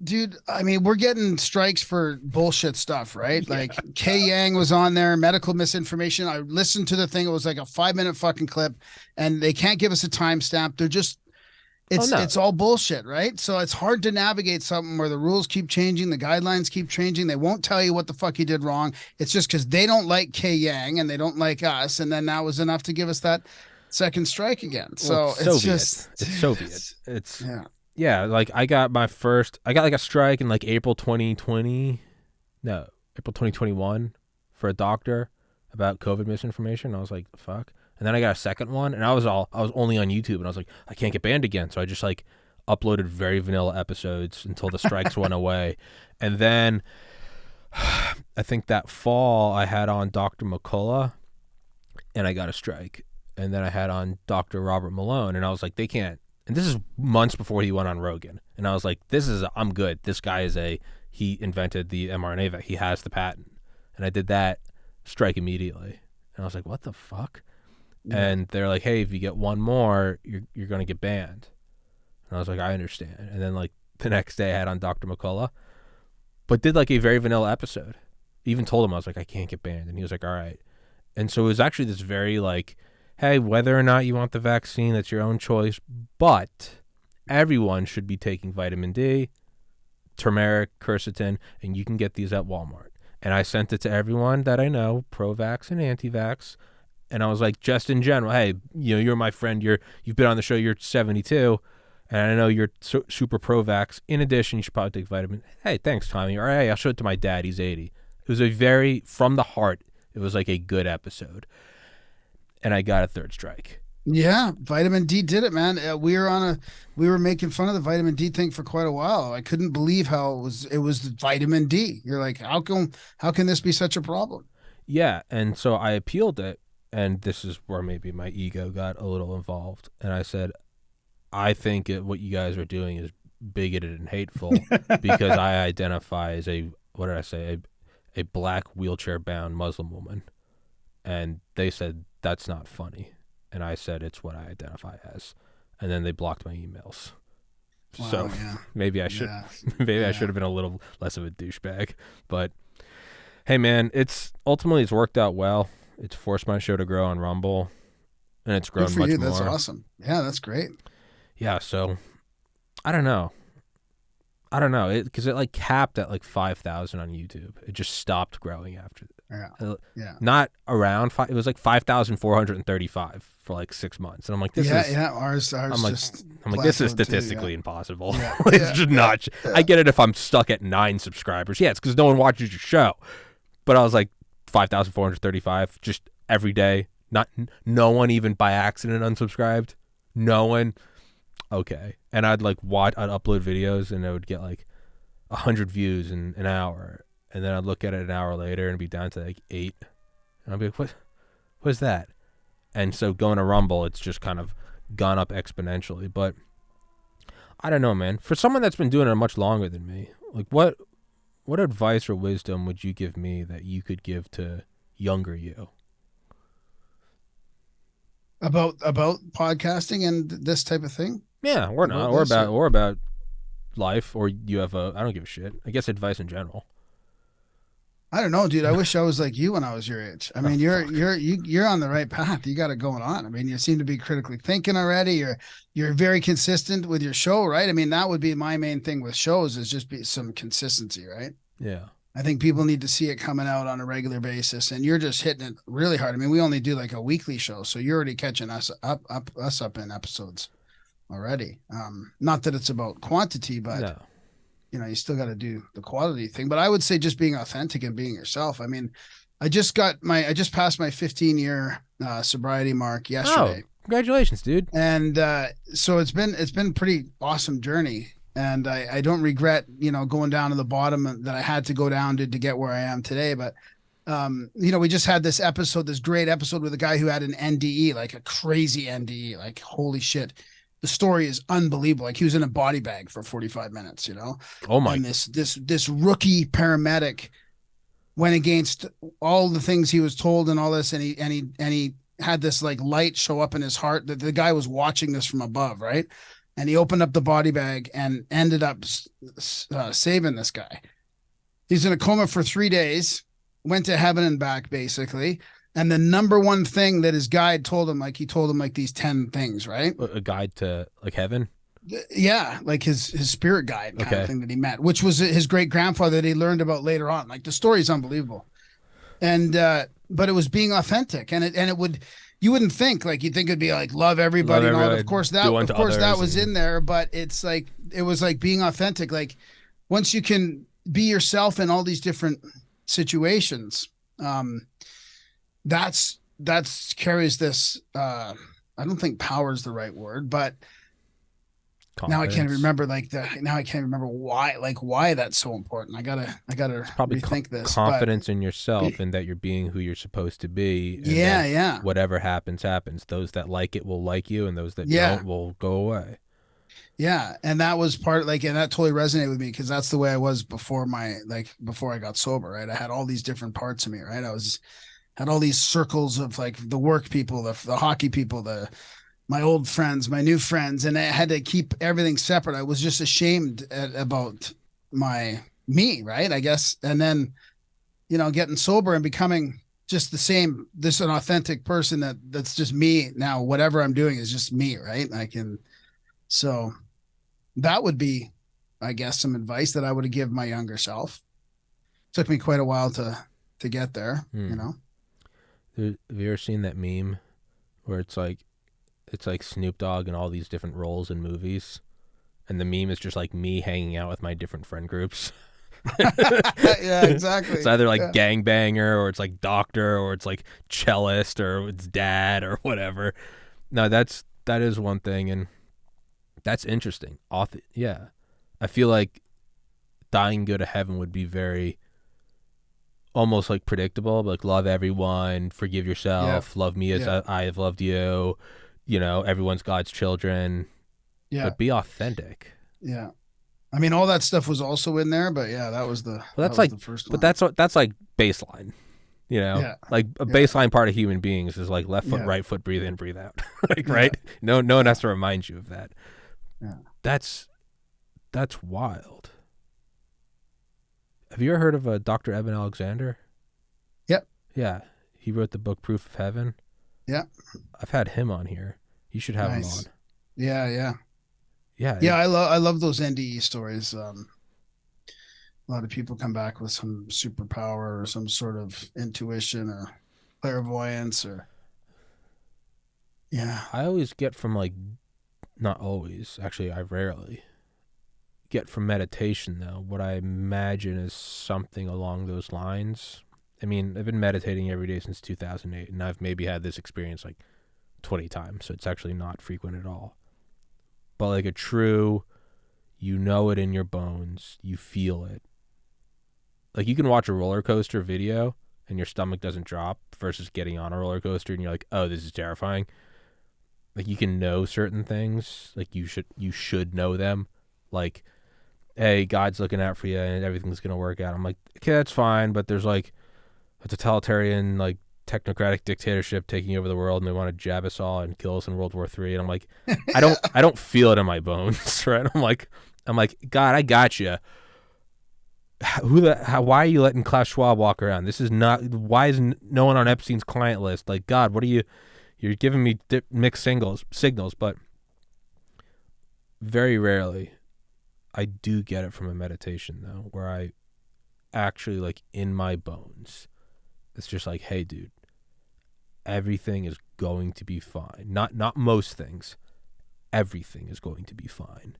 dude, I mean, we're getting strikes for bullshit stuff, right? Yeah. Like, Kay Yang was on there, medical misinformation. I listened to the thing. It was like a 5-minute fucking clip, and they can't give us a timestamp. They're just... It's all bullshit, right? So it's hard to navigate something where the rules keep changing, the guidelines keep changing. They won't tell you what the fuck you did wrong. It's just because they don't like Kay Yang, and they don't like us, and then that was enough to give us that second strike again. So it's Soviet. It's like I got like a strike in like April 2021 for a doctor about COVID misinformation. I was like, fuck. And then I got a second one, and I was only on YouTube, and I was like, I can't get banned again. So I just like uploaded very vanilla episodes until the strikes went away. And then I think that fall I had on Dr. McCullough, and I got a strike. And then I had on Dr. Robert Malone, and I was like, they can't. And this is months before he went on Rogan. And I was like, I'm good. This guy he invented the mRNA vaccine. He has the patent. And I did that, strike immediately. And I was like, what the fuck? Yeah. And they're like, hey, if you get one more, you're going to get banned. And I was like, I understand. And then like the next day I had on Dr. McCullough, but did like a very vanilla episode. Even told him, I was like, I can't get banned. And he was like, all right. And so it was actually this very like, hey, whether or not you want the vaccine, that's your own choice, but everyone should be taking vitamin D, turmeric, quercetin, and you can get these at Walmart. And I sent it to everyone that I know, pro-vax and anti-vax, and I was like, just in general, hey, you're my friend, you've been on the show, you're 72, and I know you're super pro-vax. In addition, you should probably take vitamin. Hey, thanks, Tommy. Or hey, I'll show it to my dad, he's 80. It was a very, from the heart, it was like a good episode. And I got a third strike. Yeah, vitamin D did it, man. We were making fun of the vitamin D thing for quite a while. I couldn't believe how it was vitamin D. You're like, how can this be such a problem? Yeah, and so I appealed it, and this is where maybe my ego got a little involved. And I said, I think what you guys are doing is bigoted and hateful because I identify as a black wheelchair-bound Muslim woman. And they said, that's not funny. And I said, it's what I identify as. And then they blocked my emails. Wow, so maybe I should I should have been a little less of a douchebag. But hey, man, it's worked out well. It's forced my show to grow on Rumble, and it's grown much more. That's awesome. Yeah, that's great. Yeah, so I don't know. Because it like capped at like 5,000 on YouTube. It just stopped growing Yeah. Not around five. It was like 5,435 for like 6 months, and I'm like, this is Ours I'm like, just this is plateaued too, statistically impossible. Yeah. It's just not. I get it if I'm stuck at 9 subscribers. Yeah, it's because no one watches your show. But I was like 5,435 just every day. No one even by accident unsubscribed. No one. Okay, and I'd upload videos and I would get like 100 views in an hour, and then I'd look at it an hour later and be down to like 8, and I'd be like, what's that? And so going to Rumble, it's just kind of gone up exponentially. But I don't know, man. For someone that's been doing it much longer than me, like what advice or wisdom would you give me that you could give to younger you? About podcasting and this type of thing? Yeah, or not, or about life, or you have I don't give a shit. I guess advice in general. I don't know, dude. I wish I was like you when I was your age. I mean, you're on the right path. You got it going on. I mean, you seem to be critically thinking already. You're very consistent with your show, right? I mean, that would be my main thing with shows is just be some consistency, right? Yeah. I think people need to see it coming out on a regular basis, and you're just hitting it really hard. I mean, we only do like a weekly show, so you're already catching us up in episodes already. Not that it's about quantity, but No. You still got to do the quality thing. But I would say just being authentic and being yourself. I mean, I just passed my 15-year sobriety mark yesterday. Oh, congratulations, dude. And so it's been pretty awesome journey. And I don't regret, going down to the bottom that I had to go down to get where I am today. But, we just had this great episode with a guy who had an NDE, like a crazy NDE, like, holy shit. The story is unbelievable. Like he was in a body bag for 45 minutes, Oh my. And this rookie paramedic went against all the things he was told and all this. And he had this like light show up in his heart that the guy was watching this from above. Right. And he opened up the body bag and ended up saving this guy. He's in a coma for 3 days, went to heaven and back basically. And the number one thing that his guide told him, he told him these 10 things, right? A guide to like heaven? Yeah, like his spirit guide kind of thing that he met, which was his great grandfather that he learned about later on. Like the story is unbelievable. And but it was being authentic, and you wouldn't think you'd think it'd be like love everybody and all. Of course that was in there, but it's like it was like being authentic. Like once you can be yourself in all these different situations, that's carries this I don't think power is the right word, but confidence. Now I can't remember why that's so important. I gotta it's probably rethink this. Confidence in yourself and that you're being who you're supposed to be. And yeah. Whatever happens. Those that like it will like you, and those that don't will go away. Yeah, and that was and that totally resonated with me because that's the way I was before I got sober. Right, I had all these different parts of me. Right, had all these circles of like the work people, the hockey people, my old friends, my new friends, and I had to keep everything separate. I was just ashamed about me, right? I guess. And then, getting sober and becoming just an authentic person that's just me now. Whatever I'm doing is just me, right? So that would be, I guess, some advice that I would have given my younger self. Took me quite a while to get there, Have you ever seen that meme where it's like Snoop Dogg and all these different roles in movies, and the meme is just like me hanging out with my different friend groups? Yeah, exactly. It's either like gangbanger, or it's like doctor, or it's like cellist, or it's dad, or whatever. No, that is one thing, and that's interesting. Yeah, I feel like dying go to heaven would be very almost like predictable, like love everyone, forgive yourself, love me as I have loved you, everyone's God's children. Yeah. But be authentic. Yeah. I mean, all that stuff was also in there, but that was the first one. But that's like baseline, like a baseline part of human beings is like left foot, right foot, breathe in, breathe out. Right. No one has to remind you of that. Yeah. That's wild. Have you ever heard of Dr. Eben Alexander? Yep. Yeah. He wrote the book Proof of Heaven. Yeah. I've had him on here. You should have him on. Yeah. Yeah. Yeah. I love those NDE stories. A lot of people come back with some superpower or some sort of intuition or clairvoyance or yeah. I always get from like, not always, actually I rarely get from meditation though. What I imagine is something along those lines. I mean, I've been meditating every day since 2008, and I've maybe had this experience like 20 times, so it's actually not frequent at all. But like a true, you know it in your bones, you feel it. Like you can watch a roller coaster video and your stomach doesn't drop versus getting on a roller coaster and you're like, oh, this is terrifying. Like you can know certain things, like you should know them. Like, hey, God's looking out for you and everything's gonna work out. I'm like, okay, that's fine, but there's like a totalitarian, like technocratic dictatorship taking over the world, and they want to jab us all and kill us in World War III. And I'm like, I don't feel it in my bones, right? I'm like, God, I got you. Why are you letting Klaus Schwab walk around? This is not. Why is no one on Epstein's client list? Like, God, what are you? You're giving me mixed signals, but very rarely, I do get it from a meditation though, where I actually like in my bones, it's just like, hey, dude, everything is going to be fine. Not most things. Everything is going to be fine.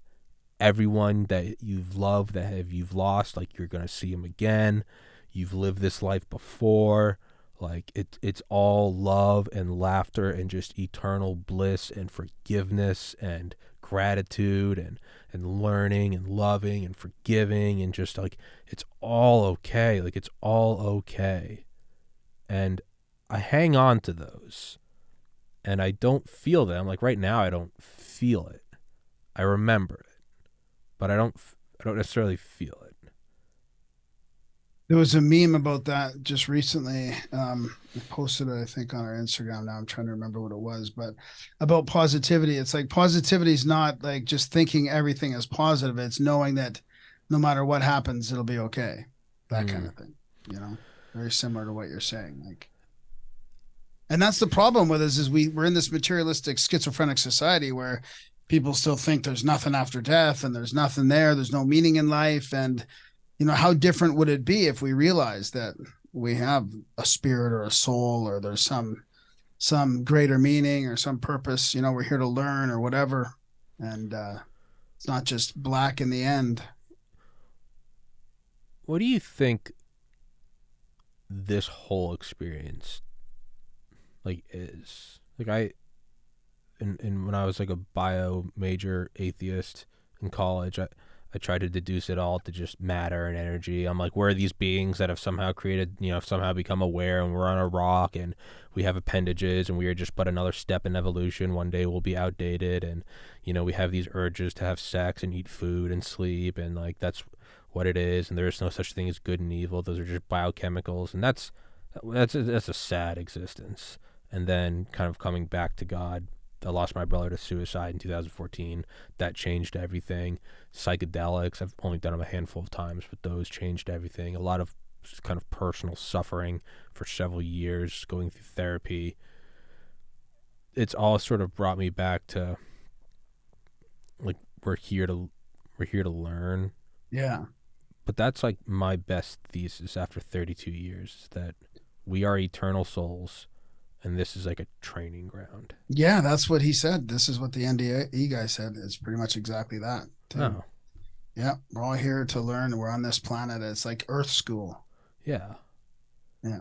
Everyone that you've loved, you've lost, like you're going to see them again. You've lived this life before. Like it's all love and laughter and just eternal bliss and forgiveness and gratitude and learning and loving and forgiving and just like it's all okay. Like it's all okay. And I hang on to those and I don't feel them. Like right now I don't feel it. I remember it, but I don't necessarily feel it. There was a meme about that just recently. I posted it, I think, on our Instagram. Now I'm trying to remember what it was, but about positivity. It's like positivity is not like just thinking everything is positive. It's knowing that no matter what happens, it'll be okay. That kind of thing, very similar to what you're saying. Like, and that's the problem with us is we're in this materialistic schizophrenic society where people still think there's nothing after death and there's nothing there. There's no meaning in life. And how different would it be if we realized that we have a spirit or a soul or there's some greater meaning or some purpose, we're here to learn or whatever. And it's not just black in the end. What do you think this whole experience like is? Like when I was like a bio major atheist in college, I tried to deduce it all to just matter and energy. I'm like, where are these beings that have somehow created, have somehow become aware and we're on a rock and we have appendages and we are just but another step in evolution. One day we'll be outdated and, we have these urges to have sex and eat food and sleep and like that's what it is. And there is no such thing as good and evil. Those are just biochemicals. And that's a sad existence. And then kind of coming back to God. I lost my brother to suicide in 2014. That changed everything. Psychedelics, I've only done them a handful of times, but those changed everything. A lot of kind of personal suffering for several years, going through therapy. It's all sort of brought me back to like we're here to learn. Yeah. But that's like my best thesis after 32 years, that we are eternal souls. And this is like a training ground. Yeah, that's what he said. This is what the NDE guy said. It's pretty much exactly that. Too. Oh. Yeah, we're all here to learn. We're on this planet. It's like Earth School. Yeah. Yeah.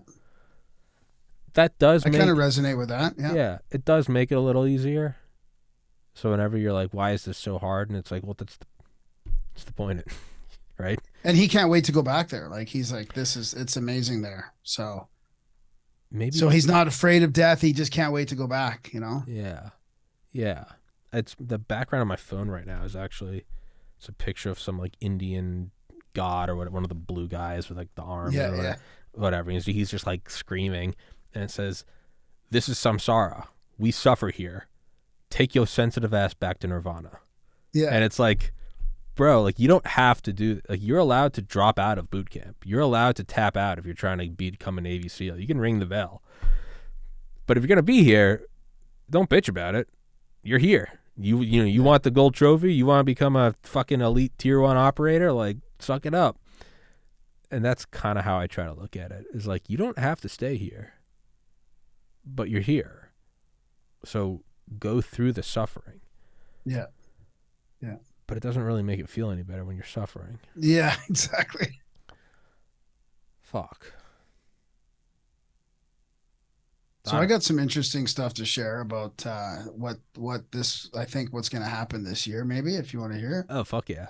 That does I kind of resonate with that. Yeah. Yeah, it does make it a little easier. So whenever you're like, why is this so hard? And it's like, well, that's the point, right? And he can't wait to go back there. Like, he's like, it's amazing there. So... So he's not afraid of death. He just can't wait to go back, Yeah. Yeah. It's the background of my phone right now is actually, it's a picture of some like Indian god or one of the blue guys with like the arms or whatever. He's just like screaming and it says, "This is samsara. We suffer here. Take your sensitive ass back to nirvana." Yeah. And it's like, bro, like you don't have to do, like you're allowed to drop out of boot camp. You're allowed to tap out if you're trying to become a Navy SEAL. You can ring the bell. But if you're going to be here, don't bitch about it. You're here. You want the gold trophy? You want to become a fucking elite tier 1 operator? Like, suck it up. And that's kind of how I try to look at it. Is like, you don't have to stay here, but you're here. So go through the suffering. Yeah. Yeah. But it doesn't really make it feel any better when you're suffering. Yeah, exactly. Fuck. So I got some interesting stuff to share about what this, I think what's going to happen this year, maybe, if you want to hear. Oh, fuck yeah.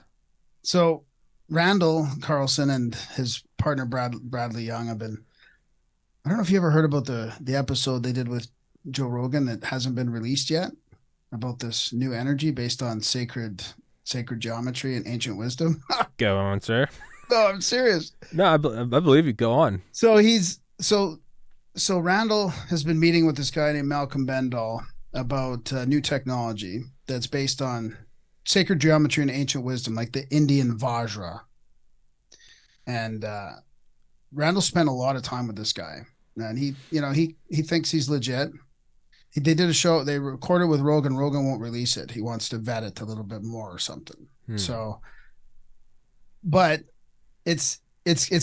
So Randall Carlson and his partner Bradley Young have been, I don't know if you ever heard about the episode they did with Joe Rogan that hasn't been released yet about this new energy based on sacred geometry and ancient wisdom. Go on, sir. No, I'm serious. No, I believe you. Go on. So Randall has been meeting with this guy named Malcolm Bendall about new technology that's based on sacred geometry and ancient wisdom, like the Indian Vajra. And Randall spent a lot of time with this guy, and he thinks he's legit. They did a show. They recorded with Rogan. Rogan won't release it. He wants to vet it a little bit more or something. So, but it's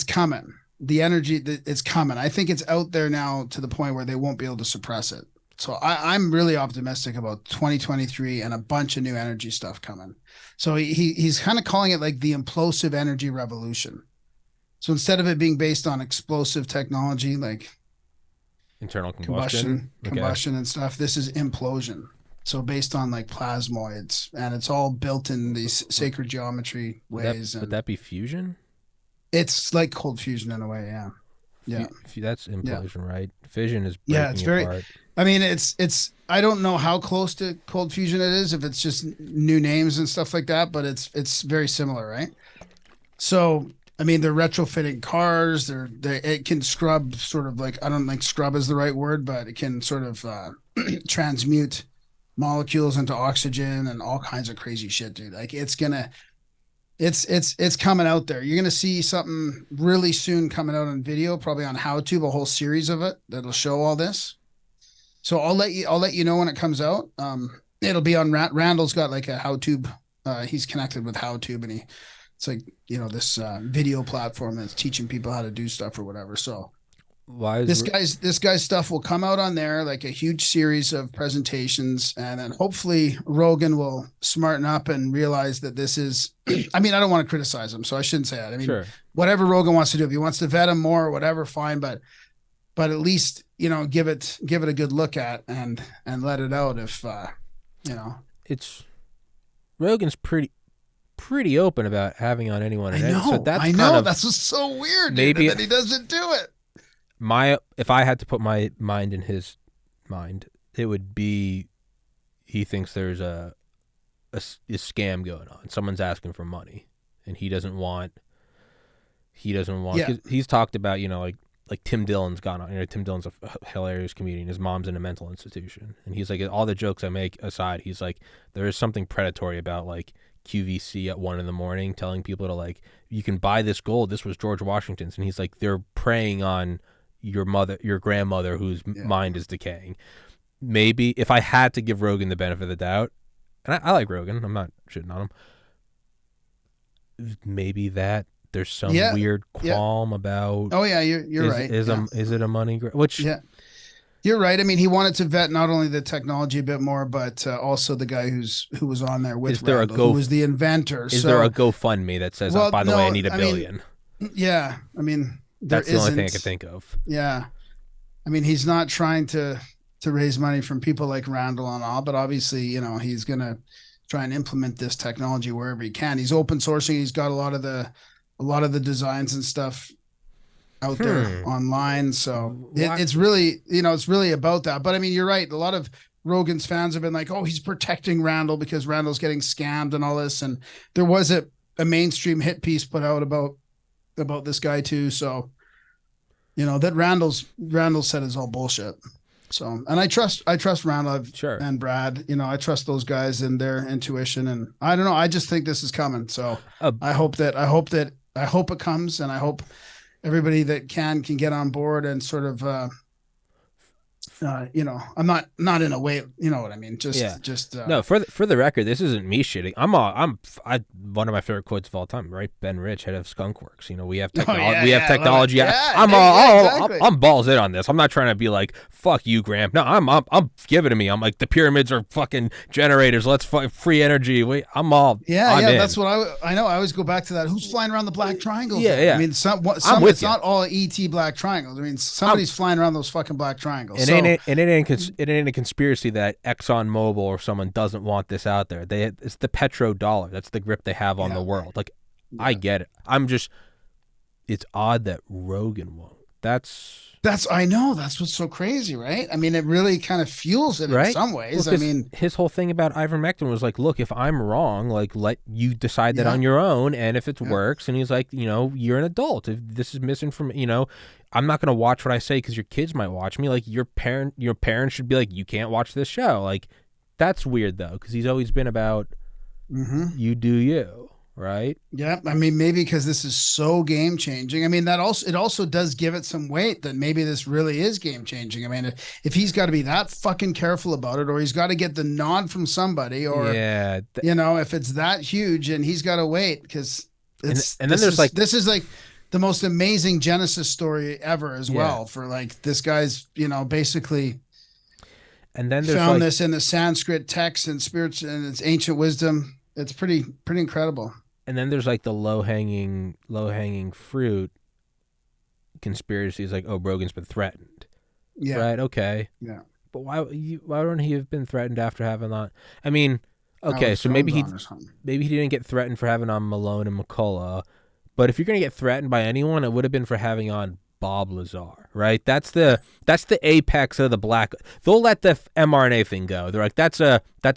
coming. The energy, it's coming. I think it's out there now to the point where they won't be able to suppress it. So I'm really optimistic about 2023 and a bunch of new energy stuff coming. So he's kind of calling it like the implosive energy revolution. So instead of it being based on explosive technology like internal combustion and stuff, this is implosion. So based on like plasmoids, and it's all built in these sacred geometry ways. Would that be fusion? It's like cold fusion in a way, yeah. Yeah. That's implosion, right? Fission is breaking it's very apart. I mean, it's I don't know how close to cold fusion it is, if it's just new names and stuff like that, but it's very similar, right? So I mean, they're retrofitting cars. It can scrub, sort of like, I don't think scrub is the right word, but it can sort of transmute molecules into oxygen and all kinds of crazy shit, dude. Like it's coming out there. You're gonna see something really soon coming out on video, probably on HowTube, a whole series of it that'll show all this. So I'll let you know when it comes out. It'll be on Randall's got like a HowTube. He's connected with HowTube, and it's like, this video platform that's teaching people how to do stuff or whatever. So this guy's stuff will come out on there, like a huge series of presentations, and then hopefully Rogan will smarten up and realize that this is, I mean, I don't want to criticize him, so I shouldn't say that. I mean, sure, whatever Rogan wants to do, if he wants to vet him more or whatever, fine, but at least, give it a good look at and let it out if, It's Rogan's pretty open about having on anyone. I know. That's what's so weird. Maybe that he doesn't do it. If I had to put my mind in his mind, it would be he thinks there's a scam going on. Someone's asking for money, and he doesn't want. Yeah. He's talked about like Tim Dillon's gone on. Tim Dillon's a hilarious comedian. His mom's in a mental institution, and he's like, all the jokes I make aside, he's like, there is something predatory about like QVC at 1 a.m. telling people to like, you can buy this gold. This was George Washington's, and he's like, they're preying on your grandmother whose mind is decaying. Maybe if I had to give Rogan the benefit of the doubt, and I like Rogan, I'm not shitting on him. Maybe that there's some weird qualm about. Oh yeah, you're right. Is it a money grab? Which you're right. I mean, he wanted to vet not only the technology a bit more, but also the guy who was on there with Randall, who was the inventor. Is there a GoFundMe that says, by the way, I need $1 billion? Yeah, I mean, that's the only thing I could think of. Yeah, I mean, he's not trying to raise money from people like Randall and all, but obviously, he's gonna try and implement this technology wherever he can. He's open sourcing. He's got a lot of the designs and stuff out there online. So it's really, it's really about that. But I mean, you're right. A lot of Rogan's fans have been like, oh, he's protecting Randall because Randall's getting scammed and all this. And there was a mainstream hit piece put out about this guy too. So, that Randall said is all bullshit. So, and I trust Randall and Brad, I trust those guys and their intuition. And I don't know. I just think this is coming. So I hope it comes, and I hope everybody that can get on board and sort of I'm not in a way, you know what I mean? Yeah. Just No, for the record, this isn't me shitting. One of my favorite quotes of all time, right? Ben Rich, head of Skunkworks. We have technology. We have technology. Exactly. I'm balls in on this. I'm not trying to be like, fuck you, Graham. No, I'm giving to me. I'm like, the pyramids are fucking generators. Let's free energy. I'm in. That's what I know. I always go back to that. Who's flying around the black triangles? Yeah. I mean, it's not all ET black triangles. I mean, somebody's flying around those fucking black triangles. It ain't a conspiracy that ExxonMobil or someone doesn't want this out there. It's the petrodollar. That's the grip they have on the world. Like, I get it. It's odd that Rogan won't. I know. That's what's so crazy, right? I mean, it really kind of fuels it in some ways. Well, his whole thing about ivermectin was like, look, if I'm wrong, like, let you decide that on your own, and if it works. And he's like, you're an adult. If this is misinformation, I'm not going to watch what I say because your kids might watch me. Like, your parents should be like, you can't watch this show. Like, that's weird though, because he's always been about you do you. Right. Yeah. I mean, maybe because this is so game changing. I mean, it also does give it some weight that maybe this really is game changing. I mean, if he's got to be that fucking careful about it, or he's got to get the nod from somebody, or, if it's that huge and he's got to wait because this is like the most amazing Genesis story ever as well for like this guy's, basically. And then there's found this in the Sanskrit texts and spirits and its ancient wisdom. It's pretty incredible. And then there's like the low hanging fruit conspiracies, like, oh, Rogan's been threatened. Yeah. Right. Okay. Yeah. But why wouldn't he have been threatened after having on? I mean, okay, so maybe he didn't get threatened for having on Malone and McCullough, but if you're gonna get threatened by anyone, it would have been for having on Bob Lazar, right? That's the apex of the black. They'll let the mRNA thing go. They're like, that's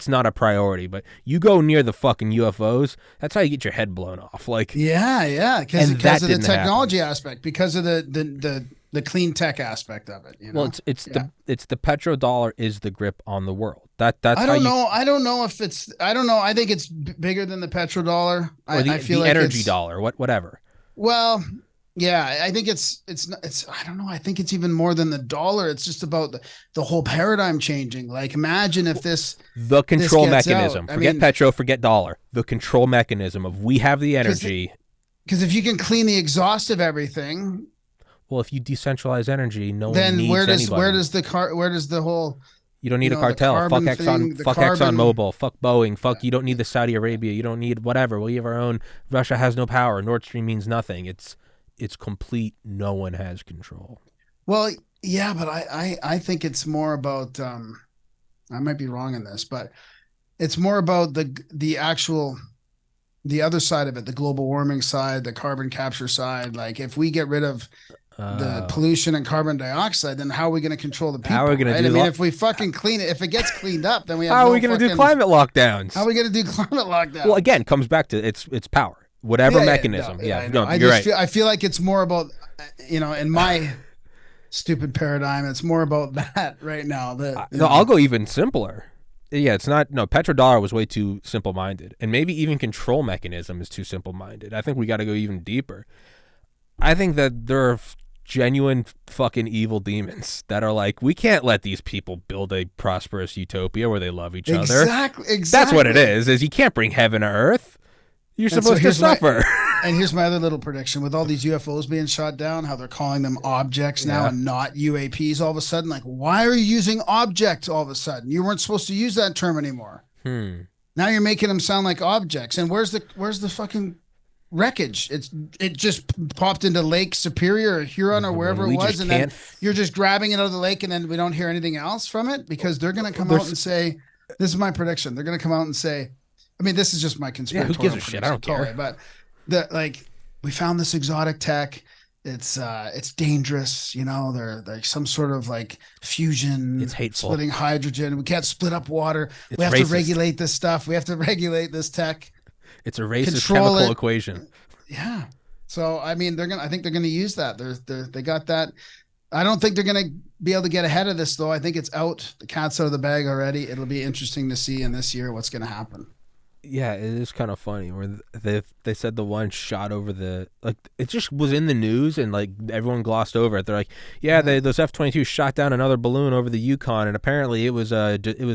not a priority. But you go near the fucking UFOs, that's how you get your head blown off. Like, because of the technology aspect, because of the clean tech aspect of it. Well, it's the petrodollar is the grip on the world. That's I don't know. I don't know if it's. I don't know. I think it's bigger than the petrodollar. Or the I feel the like energy dollar. Whatever. Well. Yeah, I think it's I don't know. I think it's even more than the dollar. It's just about the whole paradigm changing. Like, imagine if the control mechanism. Forget petro, forget dollar. The control mechanism of we have the energy. Because if you can clean the exhaust of everything, well, if you decentralize energy, no then one needs anybody. Where does the whole you don't need a cartel. Fuck ExxonMobil. Fuck Boeing. Fuck you don't need the Saudi Arabia. You don't need whatever. We have our own. Russia has no power. Nord Stream means nothing. It's complete. No one has control. Well, yeah, but I think it's more about. I might be wrong in this, but it's more about the other side of it, the global warming side, the carbon capture side. Like, if we get rid of the pollution and carbon dioxide, then how are we going to control the people? How are we going to do? If we fucking clean it, if it gets cleaned up, then we have. How are we going to do climate lockdowns? How are we going to do climate lockdowns? Well, again, comes back to it's power. Whatever mechanism. You're right. I feel like it's more about, in my stupid paradigm, it's more about that right now. I'll go even simpler. Yeah, it's not. No, petrodollar was way too simple-minded. And maybe even control mechanism is too simple-minded. I think we got to go even deeper. I think that there are genuine fucking evil demons that are like, we can't let these people build a prosperous utopia where they love each other. Exactly. That's what it is you can't bring heaven to earth. You're supposed to suffer. And here's my other little prediction. With all these UFOs being shot down, how they're calling them objects now and not UAPs all of a sudden. Like, why are you using objects all of a sudden? You weren't supposed to use that term anymore. Now you're making them sound like objects. And where's the fucking wreckage? It just popped into Lake Superior or Huron or wherever it was. And then you're just grabbing it out of the lake and then we don't hear anything else from it because they're going to come out and say, this is my prediction. They're going to come out and say, I mean, this is just my conspiracy. Who gives a shit? I don't care. But we found this exotic tech. It's dangerous. They're like some sort of like fusion. It's hateful. Splitting hydrogen. We can't split up water. We have to regulate this stuff. We have to regulate this tech. It's a racist chemical equation. Yeah. So I mean, I think they're gonna use that. They got that. I don't think they're gonna be able to get ahead of this though. I think it's out. The cat's out of the bag already. It'll be interesting to see in this year what's gonna happen. Yeah, it is kind of funny where they said the one shot over the, like, it just was in the news and like everyone glossed over it. They're like, yeah, those F-22 shot down another balloon over the Yukon, and apparently it was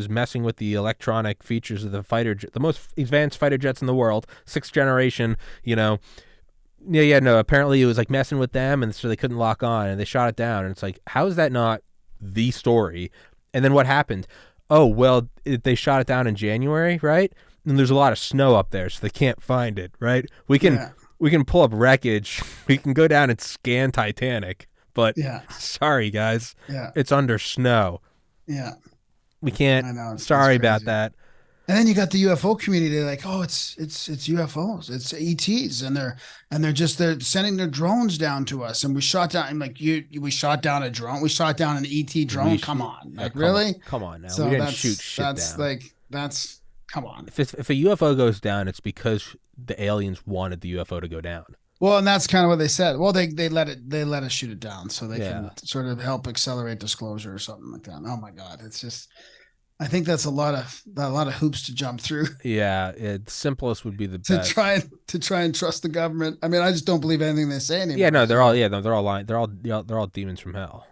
messing with the electronic features of the most advanced fighter jets in the world, 6th generation. No, apparently it was like messing with them, and so they couldn't lock on, and they shot it down. And it's like, how is that not the story? And then what happened? Oh, well, they shot it down in January, right? And there's a lot of snow up there, so they can't find it, right? We can pull up wreckage. We can go down and scan Titanic, but sorry, guys, it's under snow. Yeah, we can't. I know. Sorry about that. And then you got the UFO community. They're like, oh, it's UFOs, it's ETs, and they're sending their drones down to us, and we shot down. I'm like, we shot down a drone. We shot down an ET drone. Come on, like really? Come on now. So we didn't shoot shit down. That's come on. If a UFO goes down, it's because the aliens wanted the UFO to go down. Well, and that's kind of what they said. Well, they let us shoot it down so they can sort of help accelerate disclosure or something like that. Oh my God, it's just. I think that's a lot of hoops to jump through. Yeah, the simplest would be the best. To try and trust the government. I mean, I just don't believe anything they say anymore. Yeah, no, they're all lying. They're all demons from hell.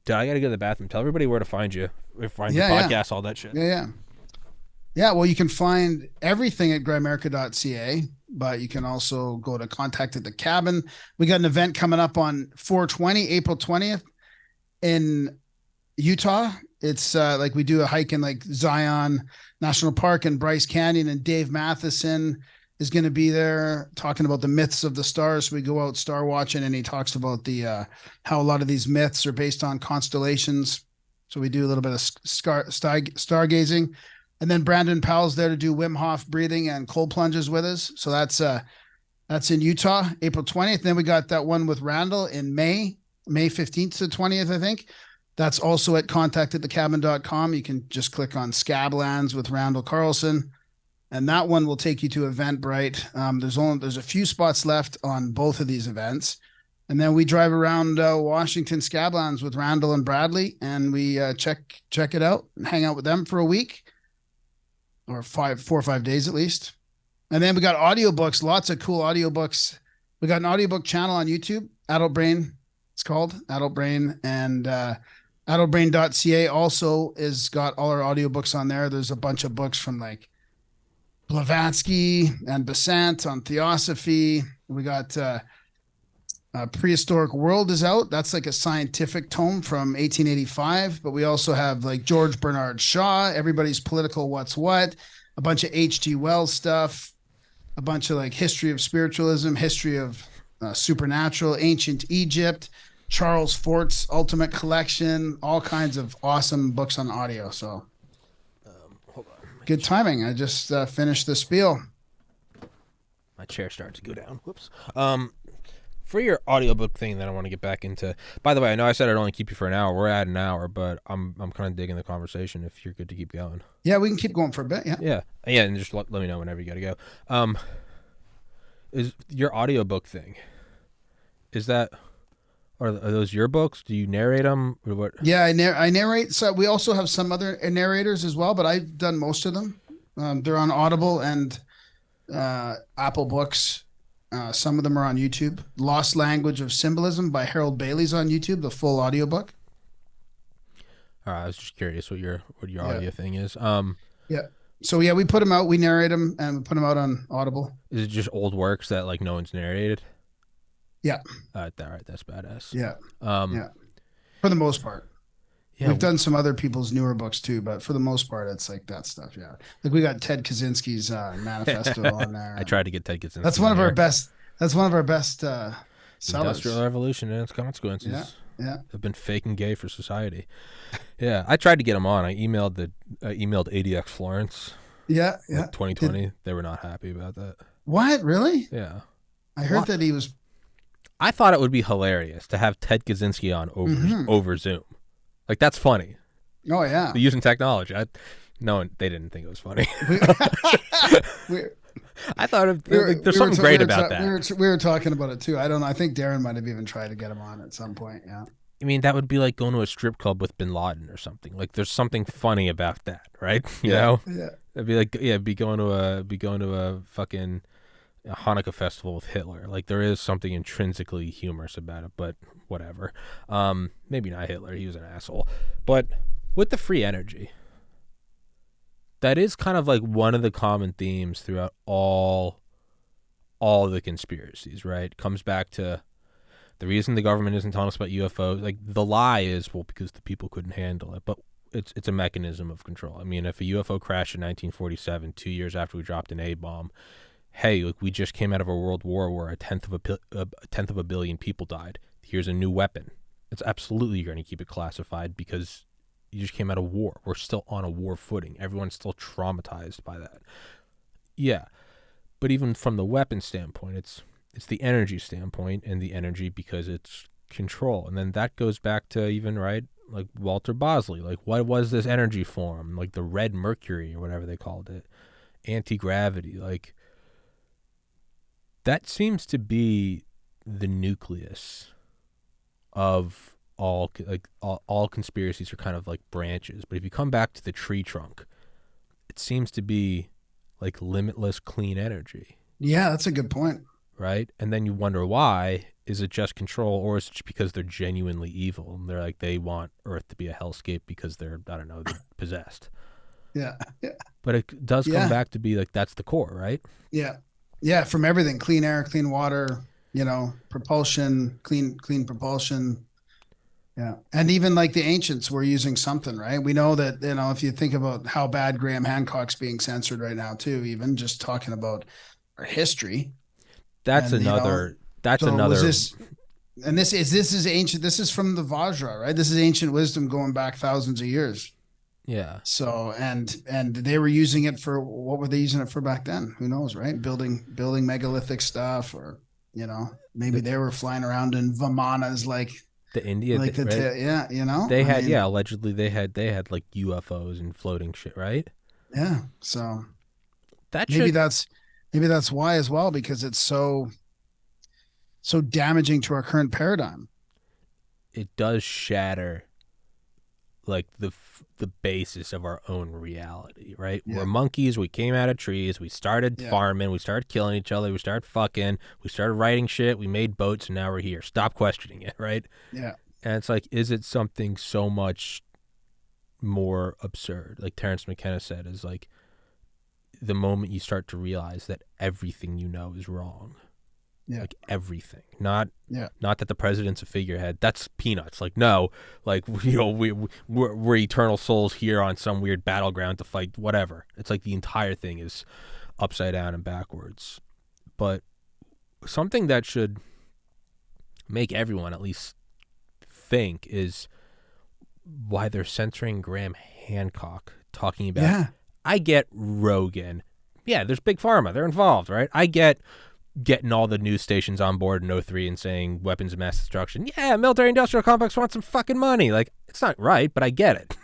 Dude, I gotta go to the bathroom. Tell everybody where to find you. Find your podcast, all that shit. Yeah. Well, you can find everything at grimerica.ca, but you can also go to Contact at the Cabin. We got an event coming up on 4/20, April 20th in Utah. It's like we do a hike in like Zion National Park and Bryce Canyon, and Dave Matheson is going to be there talking about the myths of the stars. We go out star watching, and he talks about the how a lot of these myths are based on constellations. So we do a little bit of stargazing, and then Brandon Powell's there to do Wim Hof breathing and cold plunges with us. So that's in Utah, April 20th. Then we got that one with Randall in May 15th to 20th, I think. That's also at contactatthecabin.com. You can just click on Scablands with Randall Carlson, and that one will take you to Eventbrite. There's a few spots left on both of these events, and then we drive around Washington Scablands with Randall and Bradley, and we check it out and hang out with them for a week or 4 or 5 days at least. And then we got audiobooks, lots of cool audiobooks. We got an audiobook channel on YouTube, Adult Brain. It's called Adult Brain, and adultbrain.ca also is got all our audiobooks on there. There's a bunch of books from like Blavatsky and Besant on theosophy. We got Prehistoric World is out. That's like a scientific tome from 1885. But we also have like George Bernard Shaw, Everybody's Political What's What, a bunch of H.G. Wells stuff, a bunch of like history of spiritualism, history of supernatural, ancient Egypt, Charles Fort's Ultimate Collection, all kinds of awesome books on audio. So hold on. Good timing. I just finished the spiel. My chair started to go down. Whoops. For your audiobook thing that I want to get back into. By the way, I know I said I'd only keep you for an hour. We're at an hour, but I'm kind of digging the conversation if you're good to keep going. Yeah, we can keep going for a bit. Yeah, and just let me know whenever you got to go. Is your audiobook thing, is that... Are those your books? Do you narrate them? Or what? Yeah, I narrate. So we also have some other narrators as well, but I've done most of them. They're on Audible and Apple Books. Some of them are on YouTube. Lost Language of Symbolism by Harold Bailey's on YouTube, the full audiobook. All right, I was just curious what your audio thing is. Yeah. So yeah, we put them out. We narrate them and we put them out on Audible. Is it just old works that like no one's narrated? Yeah. All right, that's badass. Yeah. Yeah. For the most part. Yeah. We've done some other people's newer books too, but for the most part, it's like that stuff. Yeah. Like we got Ted Kaczynski's manifesto on there. I tried to get Ted Kaczynski. That's one of our best. That's one of our best sellers. Industrial Revolution and its consequences. Yeah. Have been fake and gay for society. Yeah. I tried to get him on. I emailed ADX Florence. Yeah. Like 2020. They were not happy about that. What? Really? Yeah. I heard that he was. I thought it would be hilarious to have Ted Kaczynski on over Zoom. Like, that's funny. Oh, yeah. They're using technology. They didn't think it was funny. I thought there's something great about that. We were talking about it, too. I don't know. I think Darren might have even tried to get him on at some point, yeah. I mean, that would be like going to a strip club with Bin Laden or something. Like, there's something funny about that, right? You know? Yeah. It'd be like, yeah, be going to a fucking Hanukkah festival with Hitler. Like, there is something intrinsically humorous about it, but whatever. Maybe not Hitler. He was an asshole. But with the free energy, that is kind of like one of the common themes throughout all the conspiracies, right? It comes back to the reason the government isn't telling us about UFOs. Like, the lie is, well, because the people couldn't handle it. But it's a mechanism of control. I mean, if a UFO crashed in 1947, 2 years after we dropped an A-bomb, hey, look, we just came out of a world war where a tenth of a billion people died. Here's a new weapon. It's absolutely going to keep it classified because you just came out of war. We're still on a war footing. Everyone's still traumatized by that. Yeah, but even from the weapon standpoint, it's the energy standpoint, and the energy because it's control. And then that goes back to even, right, like Walter Bosley. Like, what was this energy form? Like the red mercury or whatever they called it. Anti-gravity. Like, that seems to be the nucleus of all conspiracies are kind of like branches. But if you come back to the tree trunk, it seems to be like limitless clean energy. Yeah, that's a good point. Right? And then you wonder why. Is it just control, or is it just because they're genuinely evil and they're like, they want Earth to be a hellscape because they're, I don't know, they're possessed. Yeah. But it does come back to be like, that's the core, right? Yeah, from everything: clean air, clean water, propulsion, clean propulsion. Yeah. And even like the ancients were using something, right? We know that, if you think about how bad Graham Hancock's being censored right now too, even just talking about our history. That's another. This is ancient. This is from the Vajra, right? This is ancient wisdom going back thousands of years. Yeah. So, and they were using it for, what were they using it for back then? Who knows, right? Building megalithic stuff, or, maybe they were flying around in Vimanas like the India, like right? They had, allegedly they had like UFOs and floating shit, right? Yeah. So that maybe that's why as well, because it's so damaging to our current paradigm. It does shatter like the basis of our own reality, right? Yeah. We're monkeys. We came out of trees. We started farming. We started killing each other. We started fucking. We started writing shit. We made boats, and now we're here. Stop questioning it, right? Yeah. And it's like, is it something so much more absurd? Like Terrence McKenna said, is like the moment you start to realize that everything you know is wrong. Yeah. Like everything, not that the president's a figurehead. That's peanuts. Like, no, like, we're eternal souls here on some weird battleground to fight whatever. It's like the entire thing is upside down and backwards. But something that should make everyone at least think is why they're censoring Graham Hancock talking about. Yeah. I get Rogan. Yeah, there's Big Pharma. They're involved, right? I get getting all the news stations on board in 03 and saying weapons of mass destruction. Yeah, military industrial complex wants some fucking money. Like, it's not right, but I get it.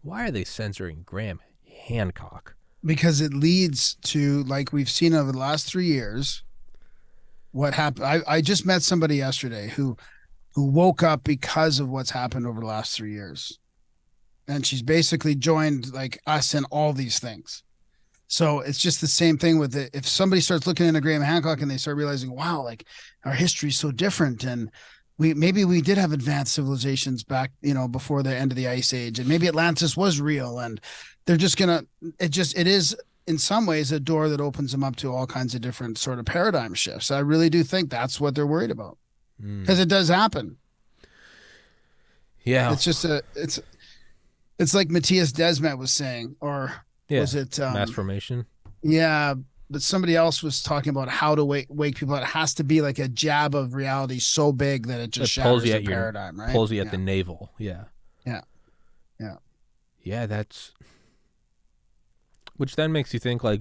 Why are they censoring Graham Hancock? Because it leads to, like we've seen over the last 3 years, what happened. I just met somebody yesterday who woke up because of what's happened over the last 3 years. And she's basically joined like us in all these things. So it's just the same thing with it. If somebody starts looking into Graham Hancock and they start realizing, wow, like our history is so different, and we did have advanced civilizations back, before the end of the Ice Age, and maybe Atlantis was real, and they're just it is in some ways a door that opens them up to all kinds of different sort of paradigm shifts. I really do think that's what they're worried about, because it does happen. Yeah, it's just it's like Matthias Desmet was saying, or. Yeah. Was it mass formation? Yeah, but somebody else was talking about how to wake people up. It has to be like a jab of reality so big that it just shatters the paradigm, right? Pulls you at the navel. Yeah. Yeah, that's... Which then makes you think, like,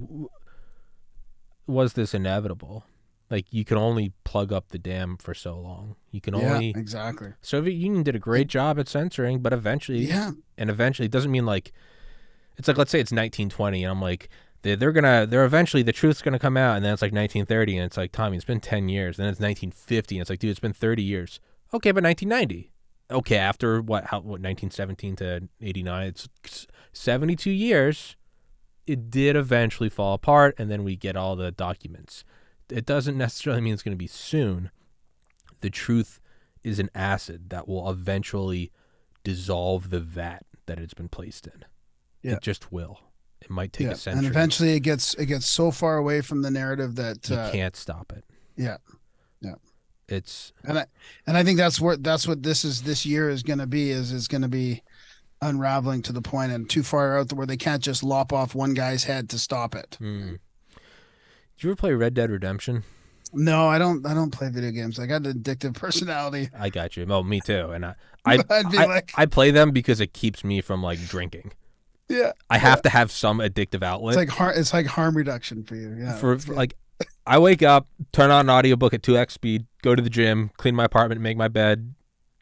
was this inevitable? Like, you can only plug up the dam for so long. You can only... Yeah, exactly. Soviet Union did a great job at censoring, but eventually... Yeah. And eventually, it doesn't mean, like... It's like, let's say it's 1920, and I'm like, they're eventually, the truth's going to come out, and then it's like 1930, and it's like, Tommy, it's been 10 years. Then it's 1950, and it's like, dude, it's been 30 years. Okay, but 1990. Okay, after what 1917 to 89, it's 72 years. it did eventually fall apart, and then we get all the documents. It doesn't necessarily mean it's going to be soon. The truth is an acid that will eventually dissolve the vat that it's been placed in. Yeah. It just will. It might take a century. And eventually it gets so far away from the narrative that you can't stop it. Yeah. It's and I think that's what this year is going to be is going to be unraveling to the point and too far out where they can't just lop off one guy's head to stop it. Did you ever play Red Dead Redemption? No, I don't play video games. I got an addictive personality. I got you. Well, me too. And I play them because it keeps me from like drinking. Yeah. I have to have some addictive outlet. It's like harm reduction for you. Yeah. For like, I wake up, turn on an audiobook at 2x speed, go to the gym, clean my apartment, make my bed,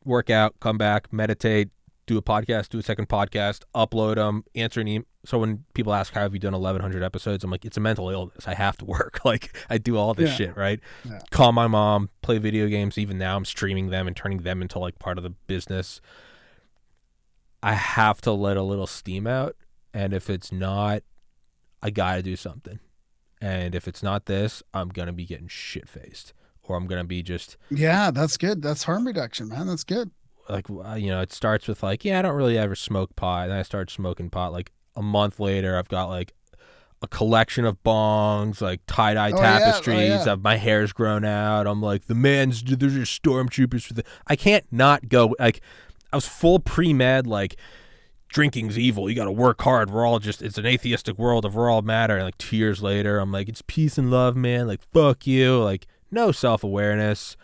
work out, come back, meditate, do a podcast, do a second podcast, upload them, answer an email. So when people ask, how have you done 1,100 episodes? I'm like, it's a mental illness. I have to work. Like, I do all this shit, right? Yeah. Call my mom, play video games. Even now I'm streaming them and turning them into like part of the business. I have to let a little steam out. And if it's not, I got to do something. And if it's not this, I'm going to be getting shit-faced. Or I'm going to be just... Yeah, that's good. That's harm reduction, man. That's good. Like, it starts with like, I don't really ever smoke pot. And I started smoking pot. Like, a month later, I've got like a collection of bongs, like tie-dye tapestries. My hair's grown out. I'm like, they're just stormtroopers for the... I can't not go. Like, I was full pre-med, like... drinking's evil. You got to work hard. We're all just, it's an atheistic world of we're all matter. And like 2 years later, I'm like, it's peace and love, man. Like, fuck you. Like, no self-awareness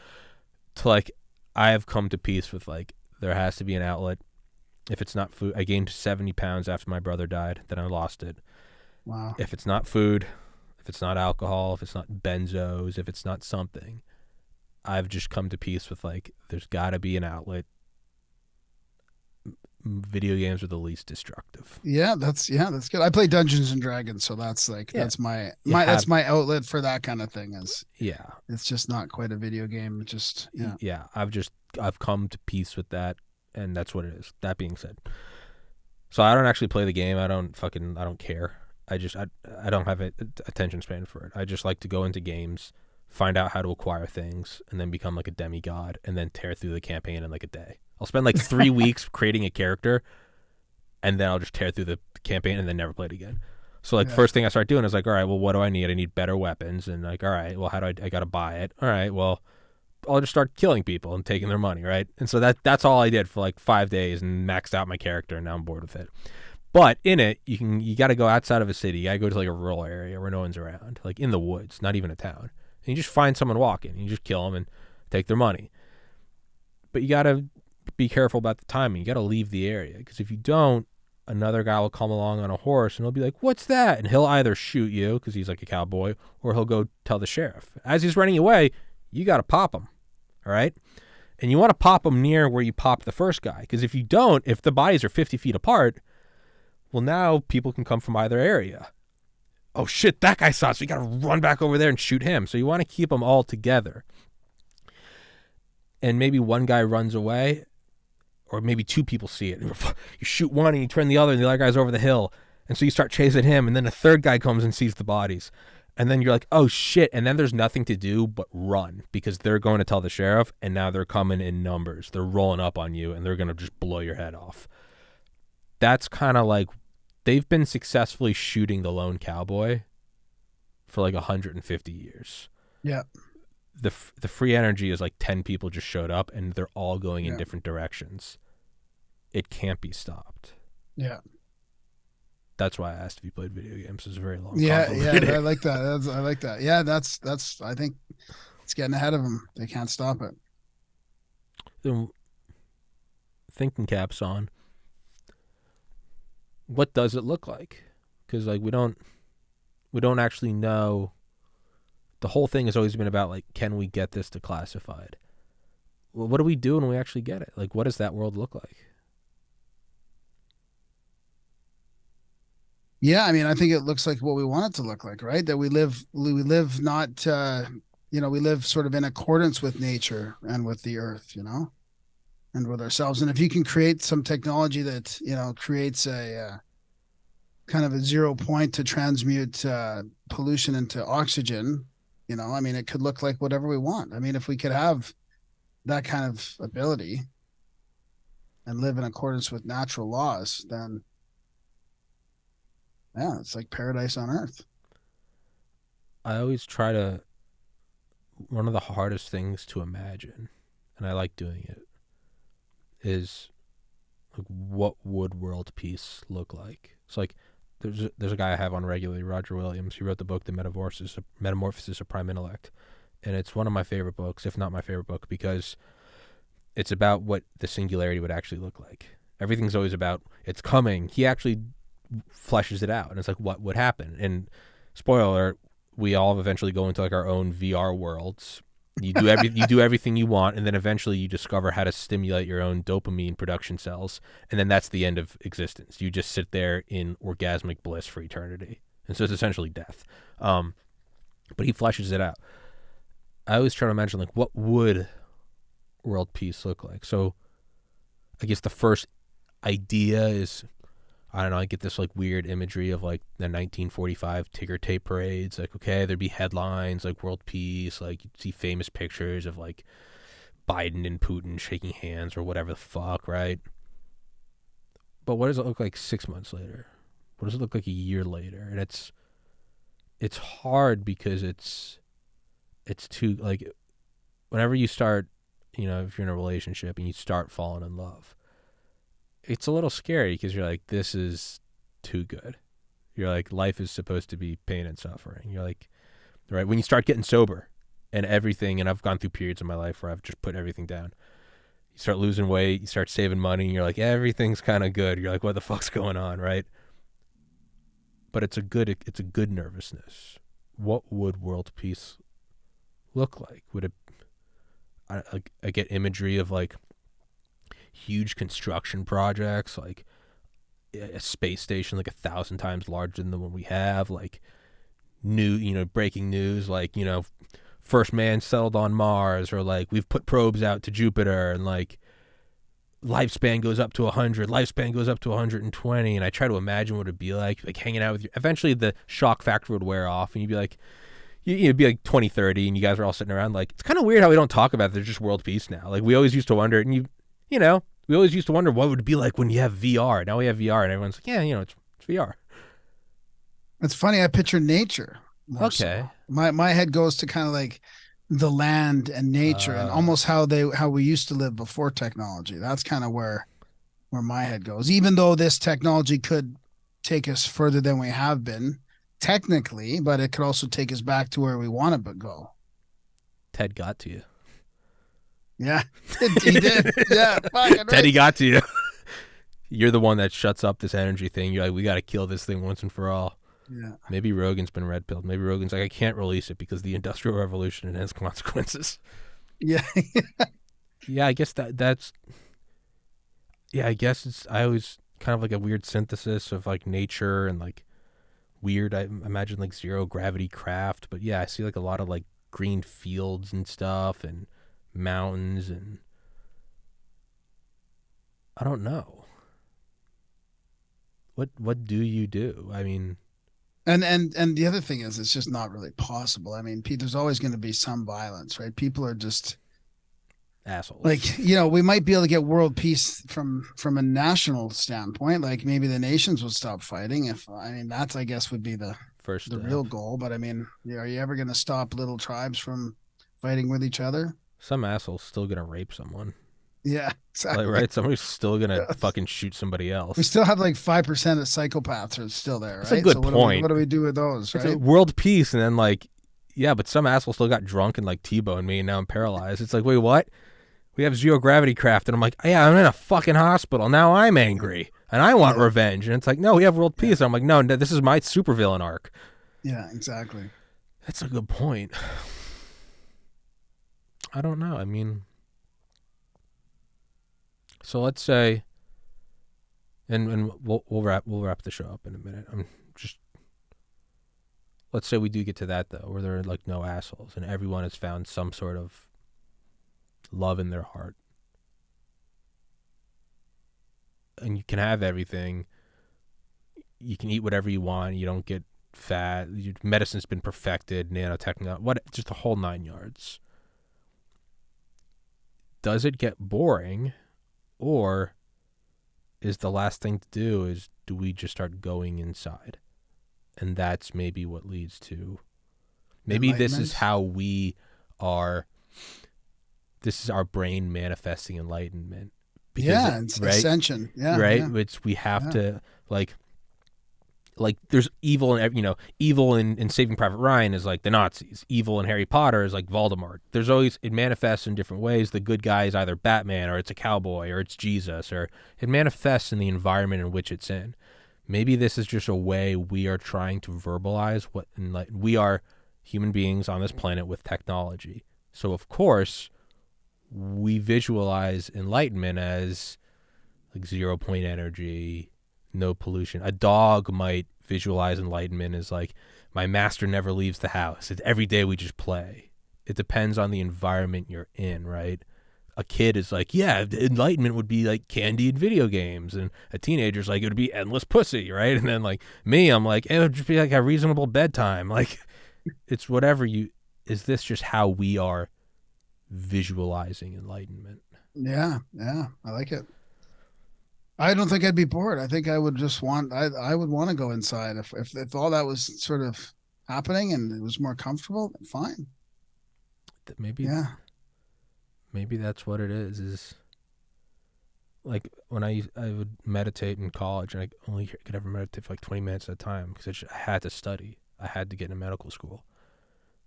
to like, I have come to peace with like, there has to be an outlet. If it's not food, I gained 70 pounds after my brother died. Then I lost it. Wow. If it's not food, if it's not alcohol, if it's not benzos, if it's not something, I've just come to peace with like, there's got to be an outlet. Video games are the least destructive. That's good. I play Dungeons and Dragons, so that's like that's my that's my outlet for that kind of thing. It's just not quite a video game. I've come to peace with that, and that's what it is. That being said, so I don't actually play the game. I don't care. I don't have an attention span for it. I just like to go into games, find out how to acquire things, and then become like a demigod, and then tear through the campaign in like a day. I'll spend like 3 weeks creating a character, and then I'll just tear through the campaign and then never play it again. So like first thing I start doing is like, all right, well, what do I need? I need better weapons. And like, all right, well, how do I got to buy it? All right, well, I'll just start killing people and taking their money, right? And so that's all I did for like 5 days and maxed out my character, and now I'm bored with it. But in it, you got to go outside of a city. You got to go to like a rural area where no one's around, like in the woods, not even a town. And you just find someone walking, and you just kill them and take their money. But you got to be careful about the timing. You got to leave the area, because if you don't, another guy will come along on a horse and he'll be like, what's that? And he'll either shoot you because he's like a cowboy, or he'll go tell the sheriff. As he's running away, you got to pop him. All right. And you want to pop him near where you popped the first guy, because if you don't, if the bodies are 50 feet apart, well, now people can come from either area. Oh shit, that guy saw it, so you got to run back over there and shoot him. So you want to keep them all together. And maybe one guy runs away, or maybe two people see it. You shoot one and you turn the other, and the other guy's over the hill. And so you start chasing him, and then a third guy comes and sees the bodies. And then you're like, oh shit. And then there's nothing to do but run, because they're going to tell the sheriff, and now they're coming in numbers. They're rolling up on you, and they're going to just blow your head off. That's kind of like, they've been successfully shooting the lone cowboy for like 150 years. Yeah. The free energy is like 10 people just showed up, and they're all going in different directions. It can't be stopped. Yeah. That's why I asked if you played video games. It's a very long. Yeah, I like that. I like that. Yeah, that's. I think it's getting ahead of them. They can't stop it. Then, thinking caps on. What does it look like? Because like we don't actually know. The whole thing has always been about like, can we get this to classified? Well, what do we do when we actually get it? Like, what does that world look like? Yeah, I mean, I think it looks like what we want it to look like, right? That we live not, we live sort of in accordance with nature and with the earth, and with ourselves. And if you can create some technology that, creates a kind of a 0 point to transmute pollution into oxygen, I mean, it could look like whatever we want. I mean, if we could have that kind of ability and live in accordance with natural laws, then yeah, it's like paradise on earth. I always one of the hardest things to imagine, and I like doing it, is like, what would world peace look like? It's like there's a guy I have on regularly, Roger Williams. He wrote the book The Metamorphosis of Prime Intellect, and it's one of my favorite books, if not my favorite book, because it's about what the singularity would actually look like. Everything's always about it's coming. He actually fleshes it out, and it's like what would happen. And spoiler alert, we all eventually go into like our own VR worlds. You do everything you want, and then eventually you discover how to stimulate your own dopamine production cells, and then that's the end of existence. You just sit there in orgasmic bliss for eternity, and so it's essentially death. But he fleshes it out. I always try to imagine like what would world peace look like. So I guess the first idea is, I don't know, I get this like weird imagery of like the 1945 ticker tape parades. Like, okay, there'd be headlines like world peace, like you'd see famous pictures of like Biden and Putin shaking hands or whatever the fuck, right? But what does it look like 6 months later? What does it look like a year later? And it's hard because it's too, like, whenever you start, if you're in a relationship and you start falling in love, it's a little scary because you're like, this is too good. You're like, life is supposed to be pain and suffering. You're like, right, when you start getting sober and everything, and I've gone through periods in my life where I've just put everything down. You start losing weight, you start saving money, and you're like, everything's kind of good. You're like, what the fuck's going on, right? But it's a good nervousness. What would world peace look like? Would it, I get imagery of like huge construction projects, like a space station like 1,000 times larger than the one we have, like breaking news, like, first man settled on Mars, or like we've put probes out to Jupiter, and like lifespan goes up to 100, lifespan goes up to 120, and I try to imagine what it'd be like hanging out with you. Eventually the shock factor would wear off and you'd be like, you'd be like 20, 30, and you guys are all sitting around like, it's kind of weird how we don't talk about it. There's just world peace now. Like we always used to wonder, and we always used to wonder what would it be like when you have VR. Now we have VR, and everyone's like, yeah, it's VR. It's funny. I picture nature. Okay. So. My head goes to kind of like the land and nature, and almost how we used to live before technology. That's kind of where my head goes. Even though this technology could take us further than we have been, technically, but it could also take us back to where we want to go. Ted got to you. Yeah, he did. Yeah, Teddy got to you. You're the one that shuts up this energy thing. You're like, we got to kill this thing once and for all. Yeah. Maybe Rogan's been red pilled. Maybe Rogan's like, I can't release it because the Industrial Revolution and its consequences. Yeah. Yeah, I guess that's. Yeah, I guess I always kind of like a weird synthesis of like nature and like weird. I imagine like zero gravity craft, but yeah, I see like a lot of like green fields and stuff and mountains, and I don't know. What do you do? I mean, and the other thing is, it's just not really possible. I mean, Pete, there's always going to be some violence, right? People are just assholes. Like, we might be able to get world peace from a national standpoint. Like maybe the nations would stop fighting. That's, I guess, would be the real goal. But I mean, are you ever going to stop little tribes from fighting with each other? Some asshole's still going to rape someone. Yeah, exactly. Like, right? Somebody's still going to fucking shoot somebody else. We still have like 5% of psychopaths are still there, right? That's a good point. What do we do with those, right? It's world peace, and then like, yeah, but some asshole still got drunk and like T-boned me, and now I'm paralyzed. It's like, wait, what? We have zero gravity craft, and I'm like, yeah, I'm in a fucking hospital. Now I'm angry, and I want revenge. And it's like, no, we have world peace. I'm like, no, this is my supervillain arc. Yeah, exactly. That's a good point. I don't know. I mean, so let's say, and we'll wrap the show up in a minute. Let's say we do get to that though, where there are like no assholes, and everyone has found some sort of love in their heart, and you can have everything. you can eat whatever you want. You don't get fat. Medicine's been perfected, nanotechnology, just the whole 9 yards. Does it get boring, or is the last thing to do we just start going inside? And that's maybe what leads to, maybe this is how we are, this is our brain manifesting enlightenment. Because it's ascension. Yeah. Right? Yeah. We have to, like there's evil in Saving Private Ryan is like the Nazis. Evil in Harry Potter is like Voldemort. There's always, it manifests in different ways. The good guy is either Batman, or it's a cowboy, or it's Jesus, or it manifests in the environment in which it's in. Maybe this is just a way we are trying to verbalize what we are, human beings on this planet with technology. So of course we visualize enlightenment as like 0 point energy, no pollution. A dog might visualize enlightenment as like, my master never leaves the house. It's every day we just play. It depends on the environment you're in, right? A kid is like, yeah, enlightenment would be like candy and video games. And a teenager's like, it would be endless pussy, right? And then like me, I'm like, it would just be like a reasonable bedtime. Like, it's whatever is this just how we are visualizing enlightenment? Yeah. I like it. I don't think I'd be bored. I think I would just I would want to go inside. If all that was sort of happening and it was more comfortable, fine. Maybe that's what it is like when I would meditate in college, and I only could ever meditate for like 20 minutes at a time because I had to study. I had to get into medical school.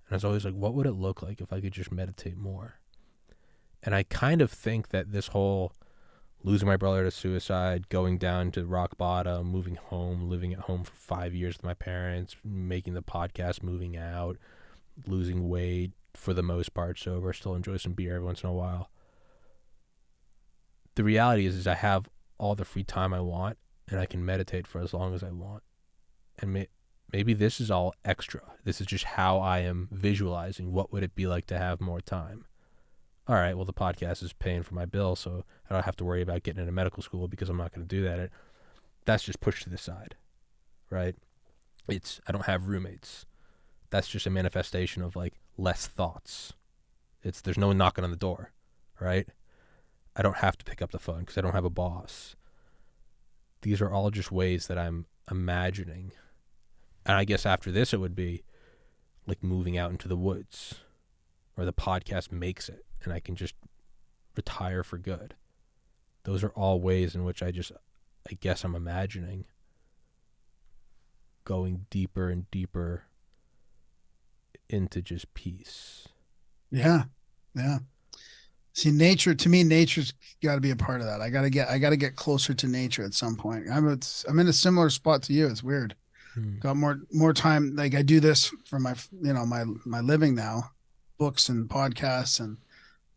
And I was always like, what would it look like if I could just meditate more? And I kind of think that this whole losing my brother to suicide, going down to rock bottom, moving home, living at home for 5 years with my parents, making the podcast, moving out, losing weight, for the most part sober, still enjoy some beer every once in a while. The reality is I have all the free time I want, and I can meditate for as long as I want. And maybe this is all extra. This is just how I am visualizing what would it be like to have more time. All right, well, the podcast is paying for my bill, so I don't have to worry about getting into medical school because I'm not going to do that. That's just pushed to the side, right? I don't have roommates. That's just a manifestation of like less thoughts. There's no one knocking on the door, right? I don't have to pick up the phone because I don't have a boss. These are all just ways that I'm imagining. And I guess after this, it would be like moving out into the woods, or the podcast makes it and I can just retire for good. Those are all ways in which I guess I'm imagining going deeper and deeper into just peace. Yeah. See, nature's got to be a part of that. I got to get closer to nature at some point. I'm in a similar spot to you. It's weird. Got more time. Like I do this for my living now, books and podcasts, and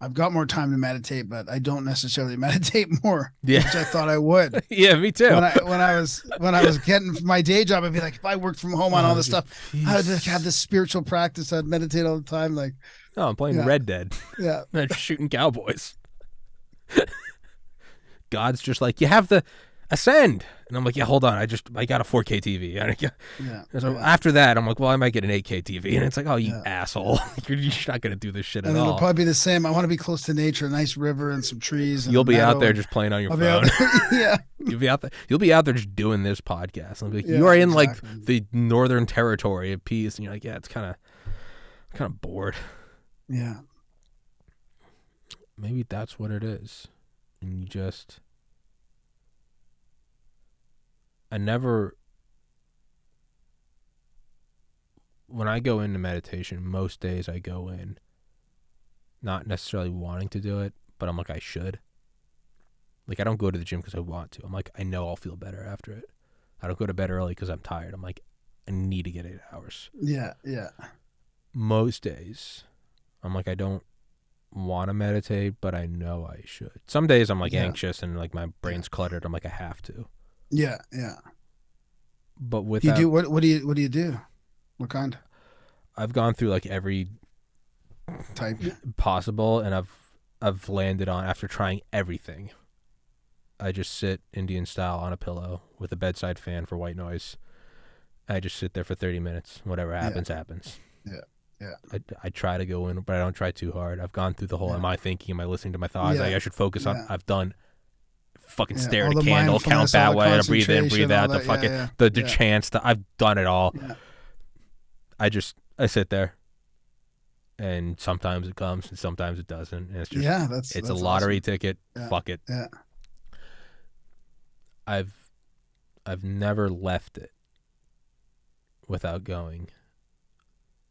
I've got more time to meditate, but I don't necessarily meditate more, which I thought I would. Yeah, me too. When I was getting my day job, I'd be like, if I worked from home on all this stuff, I would have this spiritual practice. I'd meditate all the time. Like, oh, I'm playing Red Dead. Yeah. I'm shooting cowboys. God's just like, you have to ascend. And I'm like, yeah, hold on. I got a 4K TV. So after that, I'm like, well, I might get an 8K TV. And it's like, oh, you asshole. You're not going to do this shit at all. It'll probably be the same. I want to be close to nature, a nice river and some trees. And you'll be out there just playing on your phone. Yeah. You'll be out there just doing this podcast. And like, you are in like the northern territory of peace. And you're like, yeah, it's kind of bored. Yeah. Maybe that's what it is. And you just... when I go into meditation, most days I go in not necessarily wanting to do it, but I'm like, I should. Like, I don't go to the gym because I want to. I'm like, I know I'll feel better after it. I don't go to bed early because I'm tired. I'm like, I need to get 8 hours. Yeah. Most days, I'm like, I don't want to meditate, but I know I should. Some days I'm like anxious and like my brain's cluttered. I'm like, I have to. Yeah. But with what do you do? What kind? I've gone through like every type possible, and I've landed on, after trying everything, I just sit Indian style on a pillow with a bedside fan for white noise. I just sit there for 30 minutes. Whatever happens, happens. I try to go in, but I don't try too hard. I've gone through the whole, am I thinking, am I listening to my thoughts? I should focus on, I've done fucking stare at a candle, count that way, to breathe in, breathe out, the chants, I've done it all. I sit there, and sometimes it comes and sometimes it doesn't. And it's just, it's a lottery ticket. Fuck it. Yeah. I've never left it without going,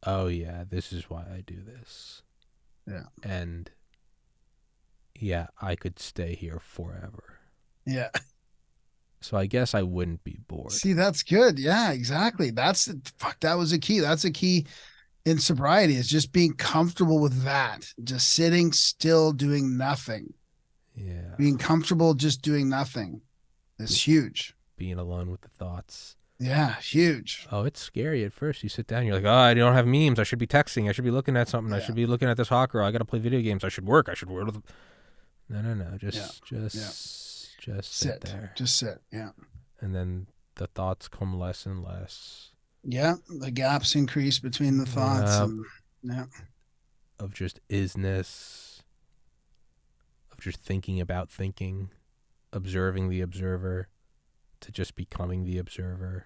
oh yeah, this is why I do this. Yeah. And yeah, I could stay here forever. Yeah. So I guess I wouldn't be bored. See, that's good. Yeah, exactly. That was a key. That's a key in sobriety, is just being comfortable with that. Just sitting still, doing nothing. Yeah. Being comfortable just doing nothing is huge. Being alone with the thoughts. Yeah, huge. Oh, it's scary at first. You sit down, you're like, oh, I don't have memes. I should be texting. I should be looking at something. I should be looking at this hot girl. I got to play video games. I should work. No. Just sit there. Just sit. Yeah. And then the thoughts come less and less. Yeah. The gaps increase between the thoughts. Of just isness. Of just thinking about thinking. Observing the observer. To just becoming the observer.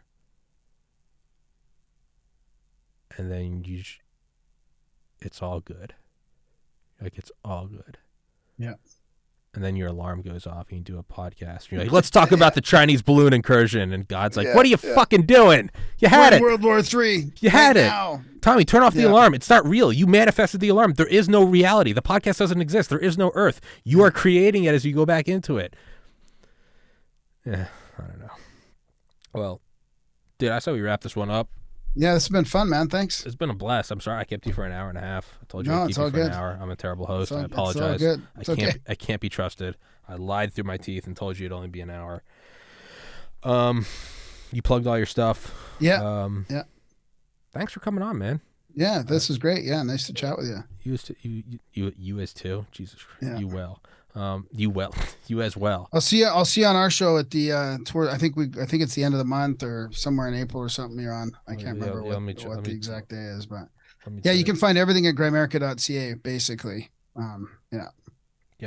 And then it's all good. Like, it's all good. Yeah. And then your alarm goes off and you do a podcast. You're like, let's talk about the Chinese balloon incursion. And God's like, what are you fucking doing? You had it. World War III. You had it. Now. Tommy, turn off the alarm. It's not real. You manifested the alarm. There is no reality. The podcast doesn't exist. There is no earth. You are creating it as you go back into it. Yeah, I don't know. Well, dude, I said we wrap this one up. Yeah, this has been fun, man. Thanks. It's been a blast. I'm sorry I kept you for an hour and a half. I told you I'd keep you for an hour. I'm a terrible host. I apologize. It's all good. I can't be trusted. I lied through my teeth and told you it'd only be an hour. You plugged all your stuff. Yeah. Thanks for coming on, man. Yeah, this is great. Yeah, nice to chat with you. You as too. Jesus Christ. Yeah. You as well. I'll see you on our show at the tour. I think it's the end of the month or somewhere in April or something you're on. I can't remember what the exact day is, but you can find everything at grimerica.ca basically. Yeah,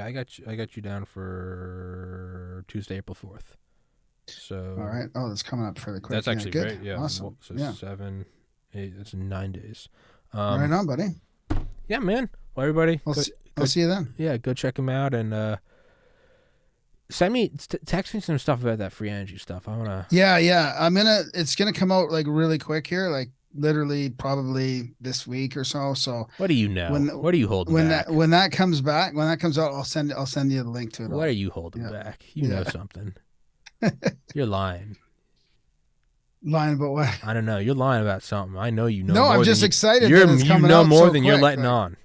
I got you down for Tuesday, April 4th. So all right. Oh, that's coming up fairly quick. That's actually good. Great. Yeah. Awesome. So 7, 8. That's 9 days. Right on, buddy. Yeah, man. Well, everybody. I'll see you then. Yeah, go check him out and text me some stuff about that free energy stuff. I wanna. Yeah. It's gonna come out like really quick here, like literally probably this week or so. So what do you know? What are you holding back? When that comes out, I'll send you the link to it. What are you holding back? You know something. You're lying. Lying about what? I don't know. You're lying about something. I know you know. No, more I'm just excited. You know more than you're letting on.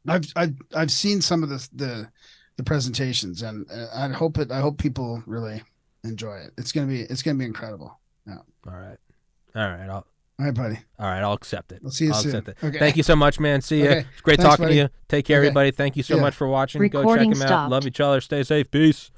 I've seen some of the presentations, and I hope people really enjoy it. It's gonna be incredible. Yeah. All right. All right, buddy. All right, I'll accept it. I'll see you soon. Accept it. Okay. Thank you so much, man. See you. It's great talking to you. Take care, everybody. Thank you so much for watching. Go check him out. Love each other. Stay safe. Peace.